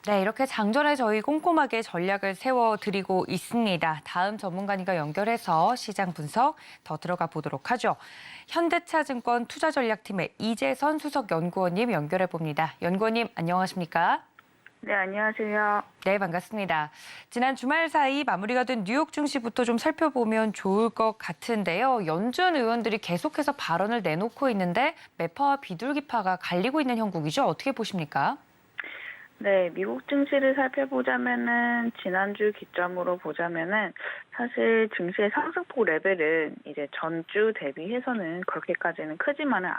네, 이렇게 장전에 저희 꼼꼼하게 전략을 세워드리고 있습니다. 다음 전문가님과 연결해서 시장 분석 더 들어가 보도록 하죠. 현대차증권 투자전략팀의 이재선 수석연구원님 연결해 봅니다. 연구원님 안녕하십니까? 네, 안녕하세요. 네, 반갑습니다. 지난 주말 사이 마무리가 된 뉴욕 증시부터 좀 살펴보면 좋을 것 같은데요. 연준 의원들이 계속해서 발언을 내놓고 있는데 매파와 비둘기파가 갈리고 있는 형국이죠. 어떻게 보십니까? 네, 미국 증시를 살펴보자면은 지난주 기점으로 보자면은 사실 증시의 상승폭 레벨은 이제 전주 대비해서는 그렇게까지는 크지만은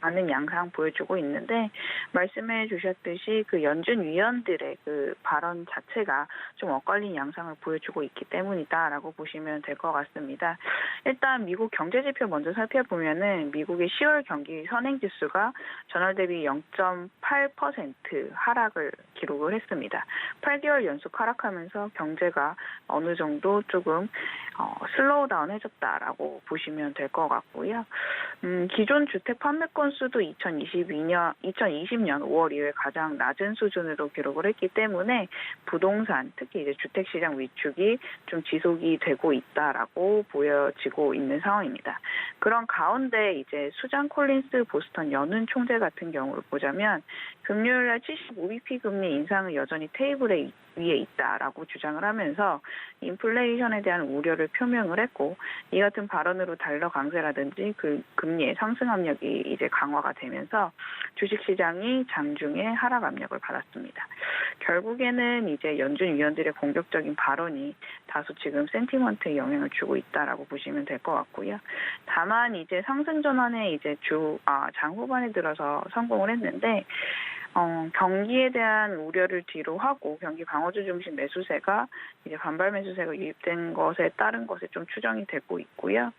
않은 양상 보여주고 있는데, 말씀해 주셨듯이 그 연준 위원들의 그 발언 자체가 좀 엇갈린 양상을 보여주고 있기 때문이다라고 보시면 될 것 같습니다. 일단 미국 경제 지표 먼저 살펴보면은 미국의 10월 경기 선행 지수가 전월 대비 0.8% 하락을 기록을 했습니다. 8개월 연속 하락하면서 경제가 어느 정도 조금 슬로우 다운 해졌다라고 보시면 될 것 같고요. 기존 주택 판매 건수도 2020년 5월 이후에 가장 낮은 수준으로 기록을 했기 때문에 부동산, 특히 이제 주택 시장 위축이 좀 지속이 되고 있다라고 보여지고 있는 상황입니다. 그런 가운데 이제 수잔 콜린스 보스턴 연은 총재 같은 경우를 보자면 금요일날 75bp 금리 인상은 여전히 테이블에 위에 있다라고 주장을 하면서 인플레이션에 대한 우려를 표명을 했고, 이 같은 발언으로 달러 강세라든지 그 금리의 상승 압력이 이제 강화가 되면서 주식시장이 장중에 하락 압력을 받았습니다. 결국에는 이제 연준 위원들의 공격적인 발언이 다소 지금 센티먼트에 영향을 주고 있다라고 보시면 될 것 같고요. 다만 이제 상승 전환에 이제 장 후반에 들어서 성공을 했는데, 경기에 대한 우려를 뒤로 하고 경기 방어주 중심 매수세가 이제 반발 매수세가 유입된 것에 따른 것에 좀 추정이 되고 있고요.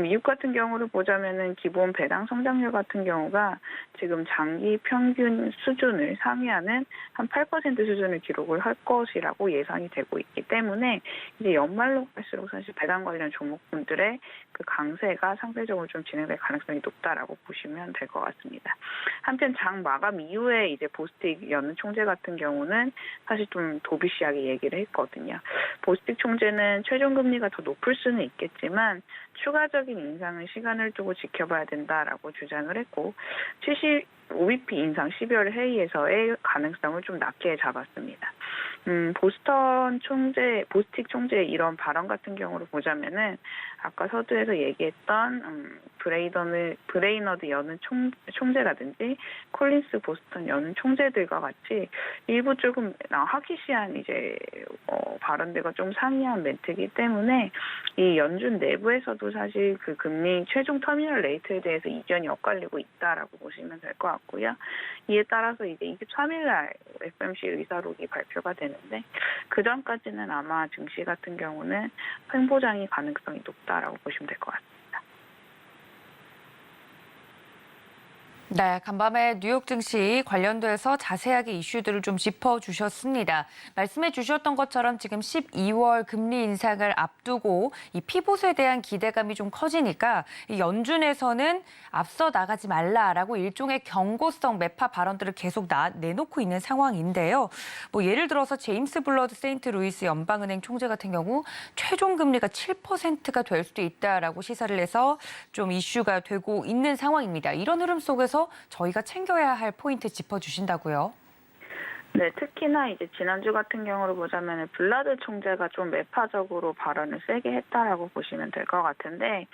미국 같은 경우를 보자면은 기본 배당 성장률 같은 경우가 지금 장기 평균 수준을 상회하는 한 8% 수준을 기록을 할 것이라고 예상이 되고 있기 때문에 이제 연말로 갈수록 사실 배당 관련 종목군들의 그 강세가 상대적으로 좀 진행될 가능성이 높다라고 보시면 될 것 같습니다. 한편 장 마감 이후에 이제 보스틱 연은 총재 같은 경우는 사실 좀 도비시하게 얘기를 했거든요. 보스틱 총재는 최종 금리가 더 높을 수는 있겠지만 추가적인 인상은 시간을 두고 지켜봐야 된다라고 주장을 했고, 75bp 인상 12월 회의에서의 가능성을 좀 낮게 잡았습니다. 보스틱 총재의 이런 발언 같은 경우를 보자면은 아까 서두에서 얘기했던 브레이너드 여는 총재라든지 콜린스 보스턴 여는 총재들과 같이 일부 조금 하키시한 이제 발언들과 좀 상이한 멘트이기 때문에 이 연준 내부에서도 사실 그 금리 최종 터미널 레이트에 대해서 이견이 엇갈리고 있다라고 보시면 될 것 같고요. 이에 따라서 이제 23일 날 FOMC 의사록이 발표가 되는데 그 전까지는 아마 증시 같은 경우는 횡보장이 가능성이 높다라고 보시면 될 것 같습니다. 네, 간밤에 뉴욕 증시 관련돼서 자세하게 이슈들을 좀 짚어주셨습니다. 말씀해 주셨던 것처럼 지금 12월 금리 인상을 앞두고 이 피봇에 대한 기대감이 좀 커지니까 이 연준에서는 앞서 나가지 말라라고 일종의 경고성 매파 발언들을 계속 내놓고 있는 상황인데요. 뭐 예를 들어서 제임스 블러드 세인트루이스 연방은행 총재 같은 경우 최종 금리가 7%가 될 수도 있다라고 시사를 해서 좀 이슈가 되고 있는 상황입니다. 이런 흐름 속에서 저희가 챙겨야 할 포인트 짚어주신다고요? 네, 특히나 이제 지난주 같은 경우로 보자면 블라드 총재가 좀 매파적으로 발언을 세게 했다라고 보시면 될 것 같은데,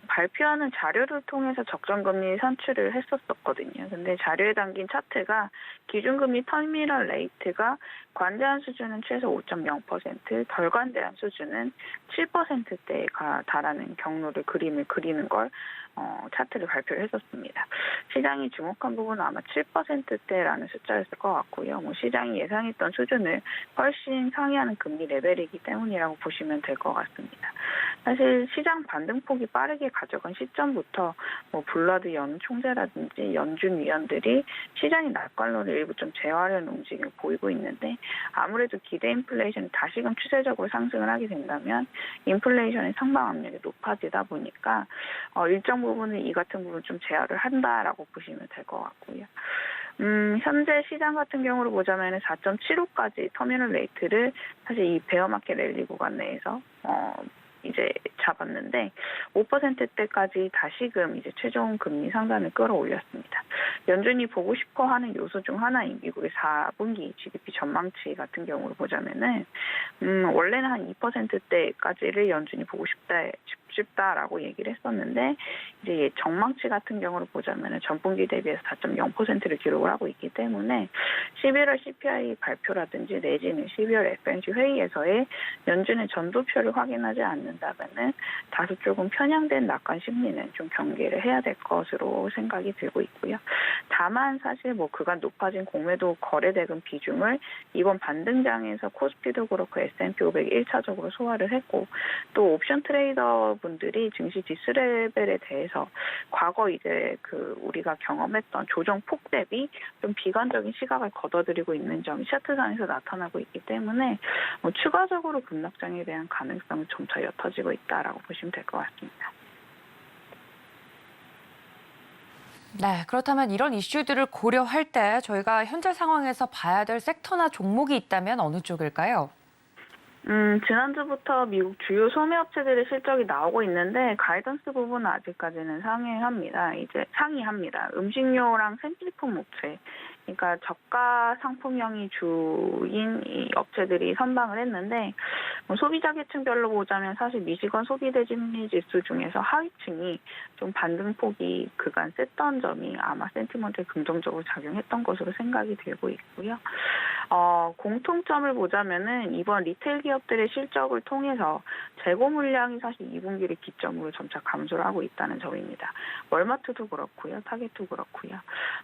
발표하는 자료를 통해서 적정금리 산출을 했었거든요. 근데 자료에 담긴 차트가 기준금리 터미널 레이트가 관대한 수준은 최소 5.0%, 덜 관대한 수준은 7%대에 달하는 경로를 그림을 그리는 걸 차트를 발표를 했었습니다. 시장이 주목한 부분은 아마 7%대라는 숫자였을 것 같고요. 뭐 시장이 예상했던 수준을 훨씬 상회하는 금리 레벨이기 때문이라고 보시면 될 것 같습니다. 사실 시장 반등폭이 빠르게 가져간 시점부터 뭐 블러드 연 총재라든지 연준 위원들이 시장의 낙관론을 일부 좀 제어하려는 움직임을 보이고 있는데, 아무래도 기대 인플레이션이 다시금 추세적으로 상승을 하게 된다면 인플레이션의 상방 압력이 높아지다 보니까 일정 부분은 이 같은 부분 좀 제어를 한다라고 보시면 될 것 같고요. 현재 시장 같은 경우로 보자면 4.75까지 터미널 레이트를 사실 이 베어마켓 랠리 구간 내에서 이제 잡았는데 5%대까지 다시금 이제 최종 금리 상단을 끌어올렸습니다. 연준이 보고 싶어 하는 요소 중 하나인 미국의 4분기 GDP 전망치 같은 경우로 보자면은 원래는 한 2%대까지를 연준이 보고 싶다라고 얘기를 했었는데, 이제 전망치 같은 경우로 보자면은 전분기 대비해서 4.0%를 기록을 하고 있기 때문에 11월 CPI 발표라든지 내지는 12월 FOMC 회의에서의 연준의 전도표를 확인하지 않는다면은 다소 조금 편향된 낙관 심리는 좀 경계를 해야 될 것으로 생각이 들고 있고요. 다만 사실 뭐 그간 높아진 공매도 거래 대금 비중을 이번 반등장에서 코스피도 그렇고 S&P 500이 1차적으로 소화를 했고, 또 옵션 트레이더 분들이 증시 디스레벨에 대해서 과거 이제 우리가 경험했던 조정폭 대비 좀 비관적인 시각을 걷어들이고 있는 점이 차트상에서 나타나고 있기 때문에 추가적으로 급락장에 대한 가능성은 점차 옅어지고 있다라고 보시면 될 것 같습니다. 네, 그렇다면 이런 이슈들을 고려할 때 저희가 현재 상황에서 봐야 될 섹터나 종목이 있다면 어느 쪽일까요? 지난주부터 미국 주요 소매업체들의 실적이 나오고 있는데 가이던스 부분은 아직까지는 상회합니다. 음식료랑 생필품 업체, 그러니까 저가 상품형이 주인 이 업체들이 선방을 했는데, 소비자 계층별로 보자면 사실 미시건 소비대진리 지수 중에서 하위층이 좀 반등폭이 그간 셌던 점이 아마 센티먼트에 긍정적으로 작용했던 것으로 생각이 되고 있고요. 공통점을 보자면은 이번 리테일 기업들의 실적을 통해서 재고 물량이 사실 2분기를 기점으로 점차 감소를 하고 있다는 점입니다. 월마트도 그렇고요, 타겟도 그렇고요.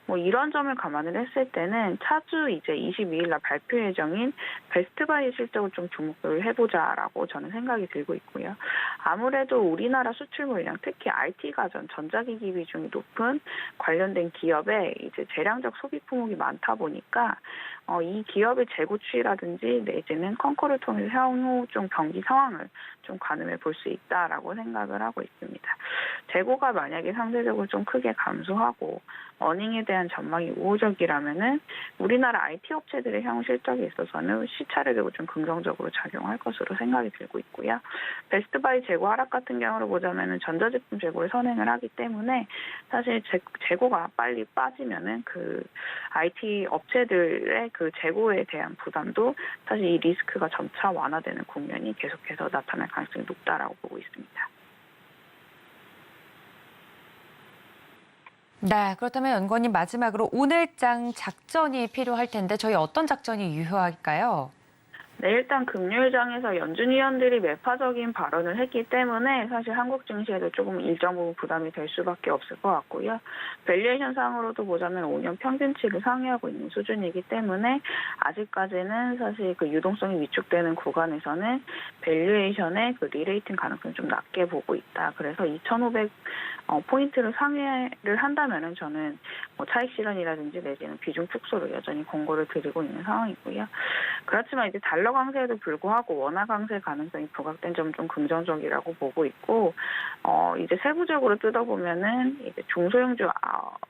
뭐 이런 점을 감안을 했을 때는 차주 이제 22일 날 발표 예정인 베스트바이 실적을 좀 주목을 해보자라고 저는 생각이 들고 있고요. 아무래도 우리나라 수출 물량, 특히 IT 가전, 전자기기 비중이 높은 관련된 기업에 이제 재량적 소비 품목이 많다 보니까 이 기업의 재고 추이라든지 내지는 컨커를 통해서 향후 좀 경기 상황을 좀 가늠해 볼 수 있다라고 생각을 하고 있습니다. 재고가 만약에 상대적으로 좀 크게 감소하고 어닝에 대한 전망이 우호적이라면은 우리나라 IT 업체들의 향후 실적에 있어서는 시차를 두고 좀 긍정적으로 작용할 것으로 생각이 들고 있고요. 베스트바이 재고 하락 같은 경우를 보자면은 전자제품 재고를 선행을 하기 때문에 사실 재고가 빨리 빠지면은 IT 업체들의 재고에 대한 부담도 사실 이 리스크가 점차 완화되는 국면이 계속해서 나타날 가능성이 높다라고 보고 있습니다. 네, 그렇다면 연구원님 마지막으로 오늘장 작전이 필요할 텐데 저희 어떤 작전이 유효할까요? 네, 일단 금요일장에서 연준 위원들이 매파적인 발언을 했기 때문에 사실 한국 증시에도 조금 일정 부분 부담이 될 수밖에 없을 것 같고요. 밸류에이션 상으로도 보자면 5년 평균치를 상회하고 있는 수준이기 때문에 아직까지는 사실 그 유동성이 위축되는 구간에서는 밸류에이션의 그 리레이팅 가능성이 좀 낮게 보고 있다. 그래서 2,500 포인트를 상회를 한다면은 저는 뭐 차익 실현이라든지 내지는 비중 축소를 여전히 권고를 드리고 있는 상황이고요. 그렇지만 이제 달러 강세에도 불구하고 원화 강세 가능성이 부각된 점은 좀 긍정적이라고 보고 있고, 이제 세부적으로 뜯어보면은 이제 중소형주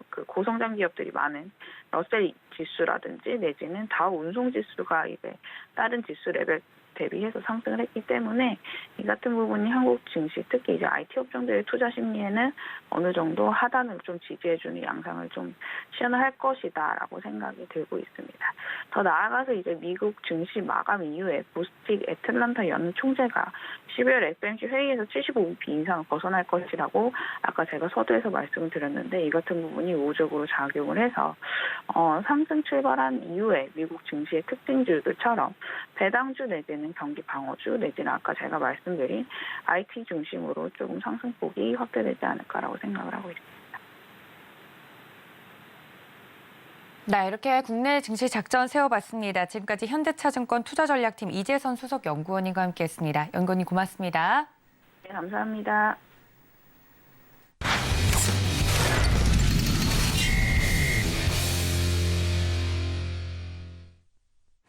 그 고성장 기업들이 많은 러셀 지수라든지 내지는 다우 운송 지수가 이제 다른 지수 레벨 대비해서 상승을 했기 때문에 이 같은 부분이 한국 증시 특히 이제 IT 업종들의 투자 심리에는 어느 정도 하단을 좀 지지해주는 양상을 좀 시현할 것이다라고 생각이 들고 있습니다. 더 나아가서 이제 미국 증시 마감 이후에 보스틱 애틀란타 연 총재가 12월 FOMC 회의에서 75bp 이상을 벗어날 것이라고 아까 제가 서두에서 말씀을 드렸는데 이 같은 부분이 우호적으로 작용을 해서 상승 출발한 이후에 미국 증시의 특징주들처럼 배당주 내지는 경기 방어주 내지는 아까 제가 말씀드린 IT 중심으로 조금 상승폭이 확대되지 않을까라고 생각을 하고 있습니다. 네, 이렇게 국내 증시 작전 세워봤습니다. 지금까지 현대차증권 투자전략팀 이재선 수석 연구원님과 함께했습니다. 연구원님 고맙습니다. 네, 감사합니다.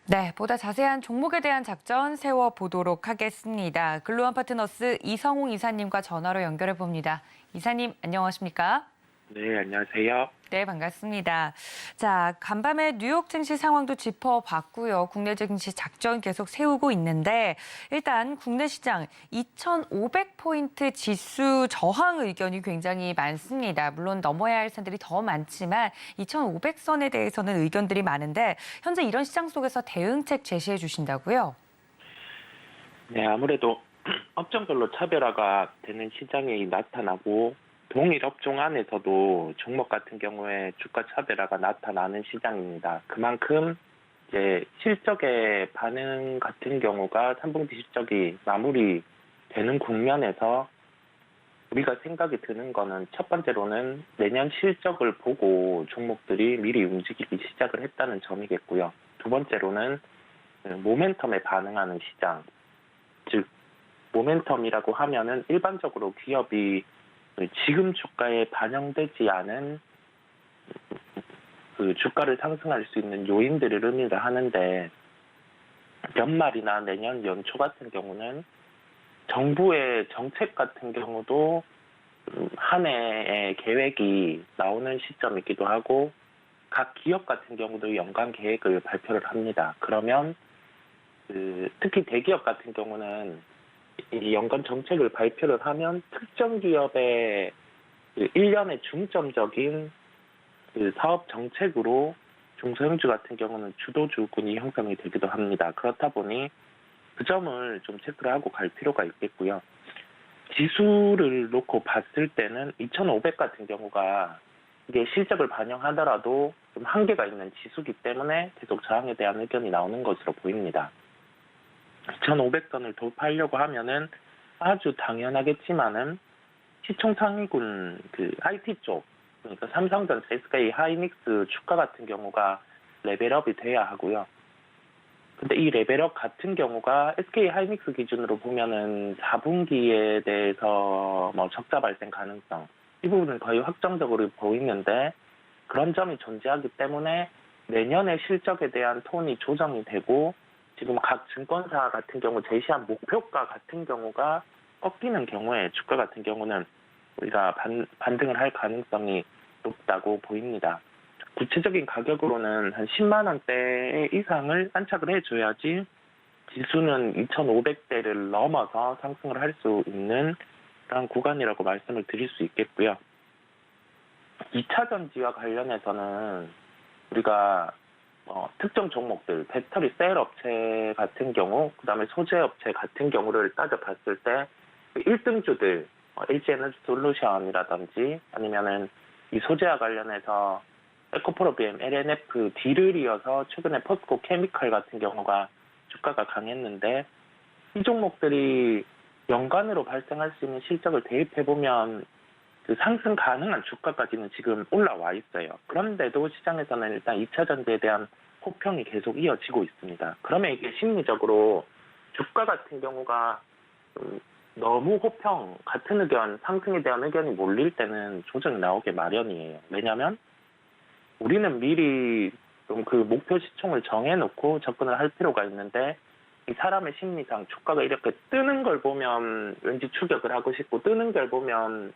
네, 보다 자세한 종목에 대한 작전 세워보도록 하겠습니다. 글로원 파트너스 이성웅 이사님과 전화로 연결해 봅니다. 이사님, 안녕하십니까? 네, 안녕하세요. 네, 반갑습니다. 자, 간밤에 뉴욕 증시 상황도 짚어봤고요. 국내 증시 작전 계속 세우고 있는데 일단 국내 시장 2,500포인트 지수 저항 의견이 굉장히 많습니다. 물론 넘어야 할 산들이 더 많지만 2,500선에 대해서는 의견들이 많은데 현재 이런 시장 속에서 대응책 제시해 주신다고요? 네, 아무래도 업종별로 차별화가 되는 시장이 나타나고 동일 업종 안에서도 종목 같은 경우에 주가 차별화가 나타나는 시장입니다. 그만큼 이제 실적의 반응 같은 경우가 3분기 실적이 마무리되는 국면에서 우리가 생각이 드는 거는 첫 번째로는 내년 실적을 보고 종목들이 미리 움직이기 시작을 했다는 점이겠고요. 두 번째로는 모멘텀에 반응하는 시장, 즉 모멘텀이라고 하면은 일반적으로 기업이 지금 주가에 반영되지 않은 그 주가를 상승할 수 있는 요인들을 의미를 하는데 연말이나 내년 연초 같은 경우는 정부의 정책 같은 경우도 한 해의 계획이 나오는 시점이기도 하고 각 기업 같은 경우도 연간 계획을 발표를 합니다. 그러면 특히 대기업 같은 경우는 이 연간 정책을 발표를 하면 특정 기업의 1년의 중점적인 사업 정책으로 중소형주 같은 경우는 주도주군이 형성이 되기도 합니다. 그렇다 보니 그 점을 좀 체크를 하고 갈 필요가 있겠고요. 지수를 놓고 봤을 때는 2,500 같은 경우가 이게 실적을 반영하더라도 좀 한계가 있는 지수기 때문에 계속 저항에 대한 의견이 나오는 것으로 보입니다. 2,500선을 돌파하려고 하면은 아주 당연하겠지만은 시총 상위군 IT 쪽, 그러니까 삼성전자, SK 하이닉스 주가 같은 경우가 레벨업이 돼야 하고요. 근데 이 레벨업 같은 경우가 SK 하이닉스 기준으로 보면은 4분기에 대해서 뭐 적자 발생 가능성, 이 부분은 거의 확정적으로 보이는데 그런 점이 존재하기 때문에 내년의 실적에 대한 톤이 조정이 되고 지금 각 증권사 같은 경우 제시한 목표가 같은 경우가 꺾이는 경우에 주가 같은 경우는 우리가 반등을 할 가능성이 높다고 보입니다. 구체적인 가격으로는 한 10만 원대 이상을 안착을 해줘야지 지수는 2,500대를 넘어서 상승을 할 수 있는 그런 구간이라고 말씀을 드릴 수 있겠고요. 2차 전지와 관련해서는 우리가 특정 종목들, 배터리 셀 업체 같은 경우, 그다음에 소재 업체 같은 경우를 따져봤을 때 1등주들, LG에너지 솔루션이라든지 아니면은 이 소재와 관련해서 에코프로비엠, LNF, D를 이어서 최근에 포스코 케미칼 같은 경우가 주가가 강했는데 이 종목들이 연간으로 발생할 수 있는 실적을 대입해보면 그 상승 가능한 주가까지는 지금 올라와 있어요. 그런데도 시장에서는 일단 2차 전지에 대한 호평이 계속 이어지고 있습니다. 그러면 이게 심리적으로 주가 같은 경우가 너무 호평, 같은 의견, 상승에 대한 의견이 몰릴 때는 조정이 나오게 마련이에요. 왜냐하면 우리는 미리 좀 그 목표 시총을 정해놓고 접근을 할 필요가 있는데 이 사람의 심리상 주가가 이렇게 뜨는 걸 보면 왠지 추격을 하고 싶고 뜨는 걸 보면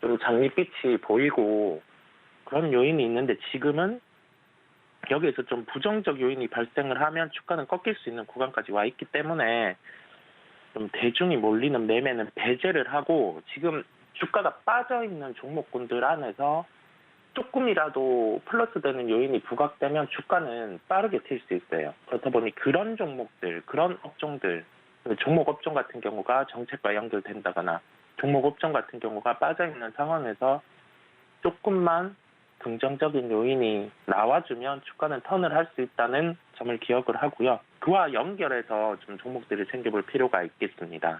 좀 장밋빛이 보이고 그런 요인이 있는데 지금은 여기에서 좀 부정적 요인이 발생을 하면 주가는 꺾일 수 있는 구간까지 와 있기 때문에 좀 대중이 몰리는 매매는 배제를 하고 지금 주가가 빠져있는 종목군들 안에서 조금이라도 플러스 되는 요인이 부각되면 주가는 빠르게 튈 수 있어요. 그렇다 보니 그런 종목들, 그런 업종들, 종목 업종 같은 경우가 정책과 연결된다거나 종목 업종 같은 경우가 빠져있는 상황에서 조금만 긍정적인 요인이 나와주면 주가는 턴을 할 수 있다는 점을 기억을 하고요. 그와 연결해서 좀 종목들을 챙겨볼 필요가 있겠습니다.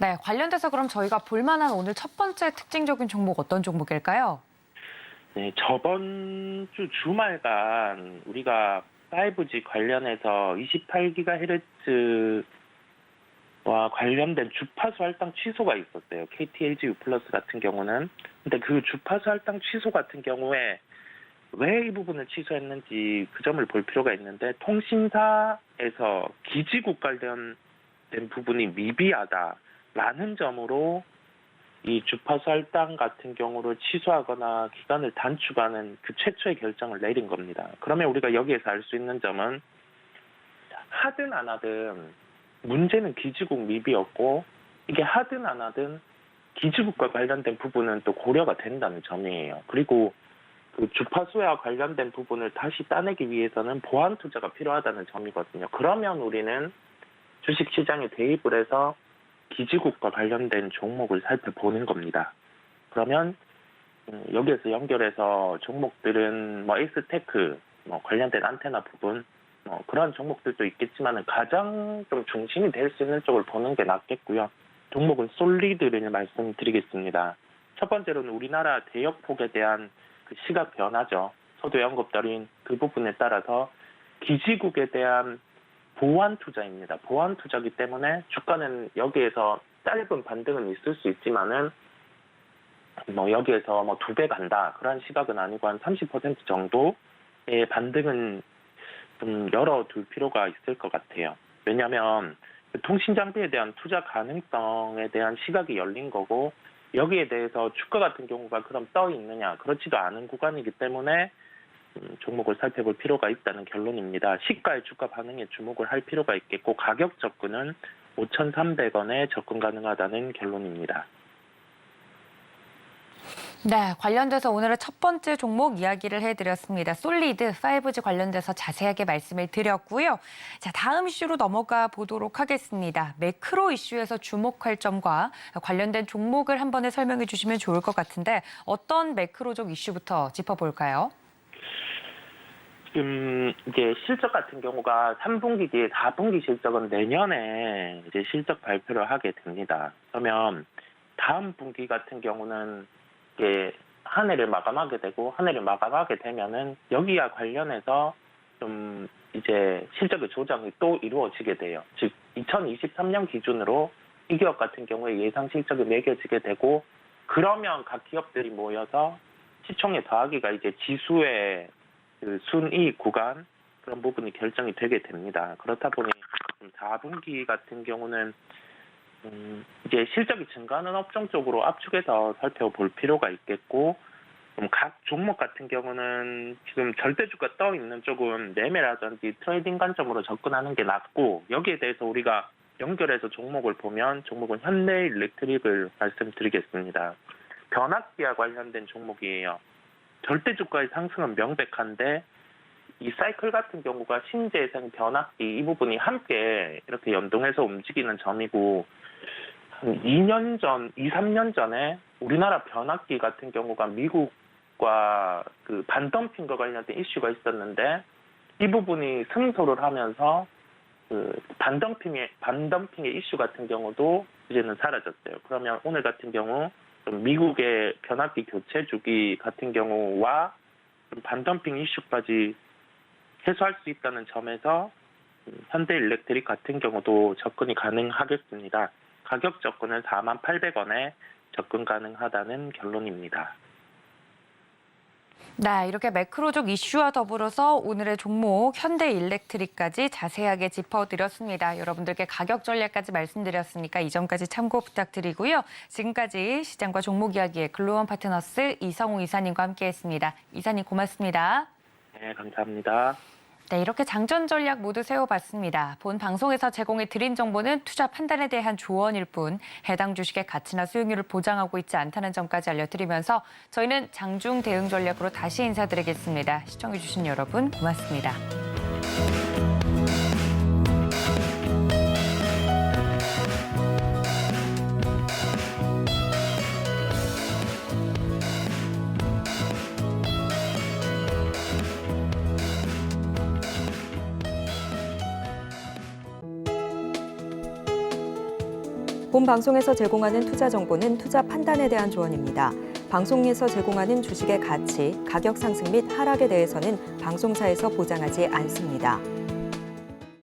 네, 관련돼서 그럼 저희가 볼만한 오늘 첫 번째 특징적인 종목 어떤 종목일까요? 네, 저번 주 주말간 우리가 5G 관련해서 28GHz와 관련된 주파수 할당 취소가 있었어요. KT-LGU 플러스 같은 경우는. 근데 그 주파수 할당 취소 같은 경우에 왜 이 부분을 취소했는지 그 점을 볼 필요가 있는데 통신사에서 기지국 관련된 부분이 미비하다라는 점으로 이 주파수 할당 같은 경우를 취소하거나 기간을 단축하는 그 최초의 결정을 내린 겁니다. 그러면 우리가 여기에서 알 수 있는 점은 하든 안 하든 문제는 기지국 미비였고 이게 하든 안 하든 기지국과 관련된 부분은 또 고려가 된다는 점이에요. 그리고 그 주파수와 관련된 부분을 다시 따내기 위해서는 보완 투자가 필요하다는 점이거든요. 그러면 우리는 주식시장에 대입을 해서 기지국과 관련된 종목을 살펴보는 겁니다. 그러면 여기에서 연결해서 종목들은 뭐 에이스테크, 관련된 안테나 부분, 그런 종목들도 있겠지만 가장 좀 중심이 될 수 있는 쪽을 보는 게 낫겠고요. 종목은 솔리드를 말씀드리겠습니다. 첫 번째로는 우리나라 대역폭에 대한 그 시각 변화죠. 서두에 언급드린 그 부분에 따라서 기지국에 대한 보완 투자입니다. 보완 투자이기 때문에 주가는 여기에서 짧은 반등은 있을 수 있지만은 여기에서 2배 간다 그런 시각은 아니고 한 30% 정도의 반등은 좀 열어둘 필요가 있을 것 같아요. 왜냐하면 통신 장비에 대한 투자 가능성에 대한 시각이 열린 거고 여기에 대해서 주가 같은 경우가 그럼 떠 있느냐 그렇지도 않은 구간이기 때문에 종목을 살펴볼 필요가 있다는 결론입니다. 시가의 주가 반응에 주목을 할 필요가 있겠고 가격 접근은 5,300원에 접근 가능하다는 결론입니다. 네, 관련돼서 오늘의 첫 번째 종목 이야기를 해드렸습니다. 솔리드 5G 관련돼서 자세하게 말씀을 드렸고요. 자, 다음 이슈로 넘어가 보도록 하겠습니다. 매크로 이슈에서 주목할 점과 관련된 종목을 한 번에 설명해 주시면 좋을 것 같은데 어떤 매크로적 이슈부터 짚어볼까요? 지금 이제 실적 같은 경우가 3분기 뒤에 4분기 실적은 내년에 이제 실적 발표를 하게 됩니다. 그러면 다음 분기 같은 경우는 이게 한 해를 마감하게 되고 한 해를 마감하게 되면은 여기와 관련해서 좀 이제 실적의 조정이 또 이루어지게 돼요. 즉 2023년 기준으로 이 기업 같은 경우에 예상 실적이 매겨지게 되고 그러면 각 기업들이 모여서 시총에 더하기가 이제 지수의 그 순이익 구간 그런 부분이 결정이 되게 됩니다. 그렇다 보니 4분기 같은 경우는 이제 실적이 증가하는 업종 쪽으로 압축해서 살펴볼 필요가 있겠고 각 종목 같은 경우는 지금 절대주가 떠 있는 쪽은 매매라든지 트레이딩 관점으로 접근하는 게 낫고 여기에 대해서 우리가 연결해서 종목을 보면 종목은 현대일렉트릭을 말씀드리겠습니다. 변압기와 관련된 종목이에요. 절대주가의 상승은 명백한데 이 사이클 같은 경우가 신재생 변압기 이 부분이 함께 이렇게 연동해서 움직이는 점이고 한 2년 전, 2, 3년 전에 우리나라 변압기 같은 경우가 미국과 그 반덤핑과 관련된 이슈가 있었는데 이 부분이 승소를 하면서 그 반덤핑의 이슈 같은 경우도 이제는 사라졌어요. 그러면 오늘 같은 경우 좀 미국의 변압기 교체 주기 같은 경우와 좀 반덤핑 이슈까지 해소할 수 있다는 점에서 현대일렉트릭 같은 경우도 접근이 가능하겠습니다. 가격 접근은 48,000원에 접근 가능하다는 결론입니다. 네, 이렇게 매크로적 이슈와 더불어서 오늘의 종목 현대일렉트릭까지 자세하게 짚어드렸습니다. 여러분들께 가격 전략까지 말씀드렸으니까 이 점까지 참고 부탁드리고요. 지금까지 시장과 종목 이야기의 글로원 파트너스 이성우 이사님과 함께했습니다. 이사님 고맙습니다. 네, 감사합니다. 네, 이렇게 장전 전략 모두 세워봤습니다. 본 방송에서 제공해드린 정보는 투자 판단에 대한 조언일 뿐 해당 주식의 가치나 수익률을 보장하고 있지 않다는 점까지 알려드리면서 저희는 장중 대응 전략으로 다시 인사드리겠습니다. 시청해주신 여러분 고맙습니다. 본 방송에서 제공하는 투자 정보는 투자 판단에 대한 조언입니다. 방송에서 제공하는 주식의 가치, 가격 상승 및 하락에 대해서는 방송사에서 보장하지 않습니다.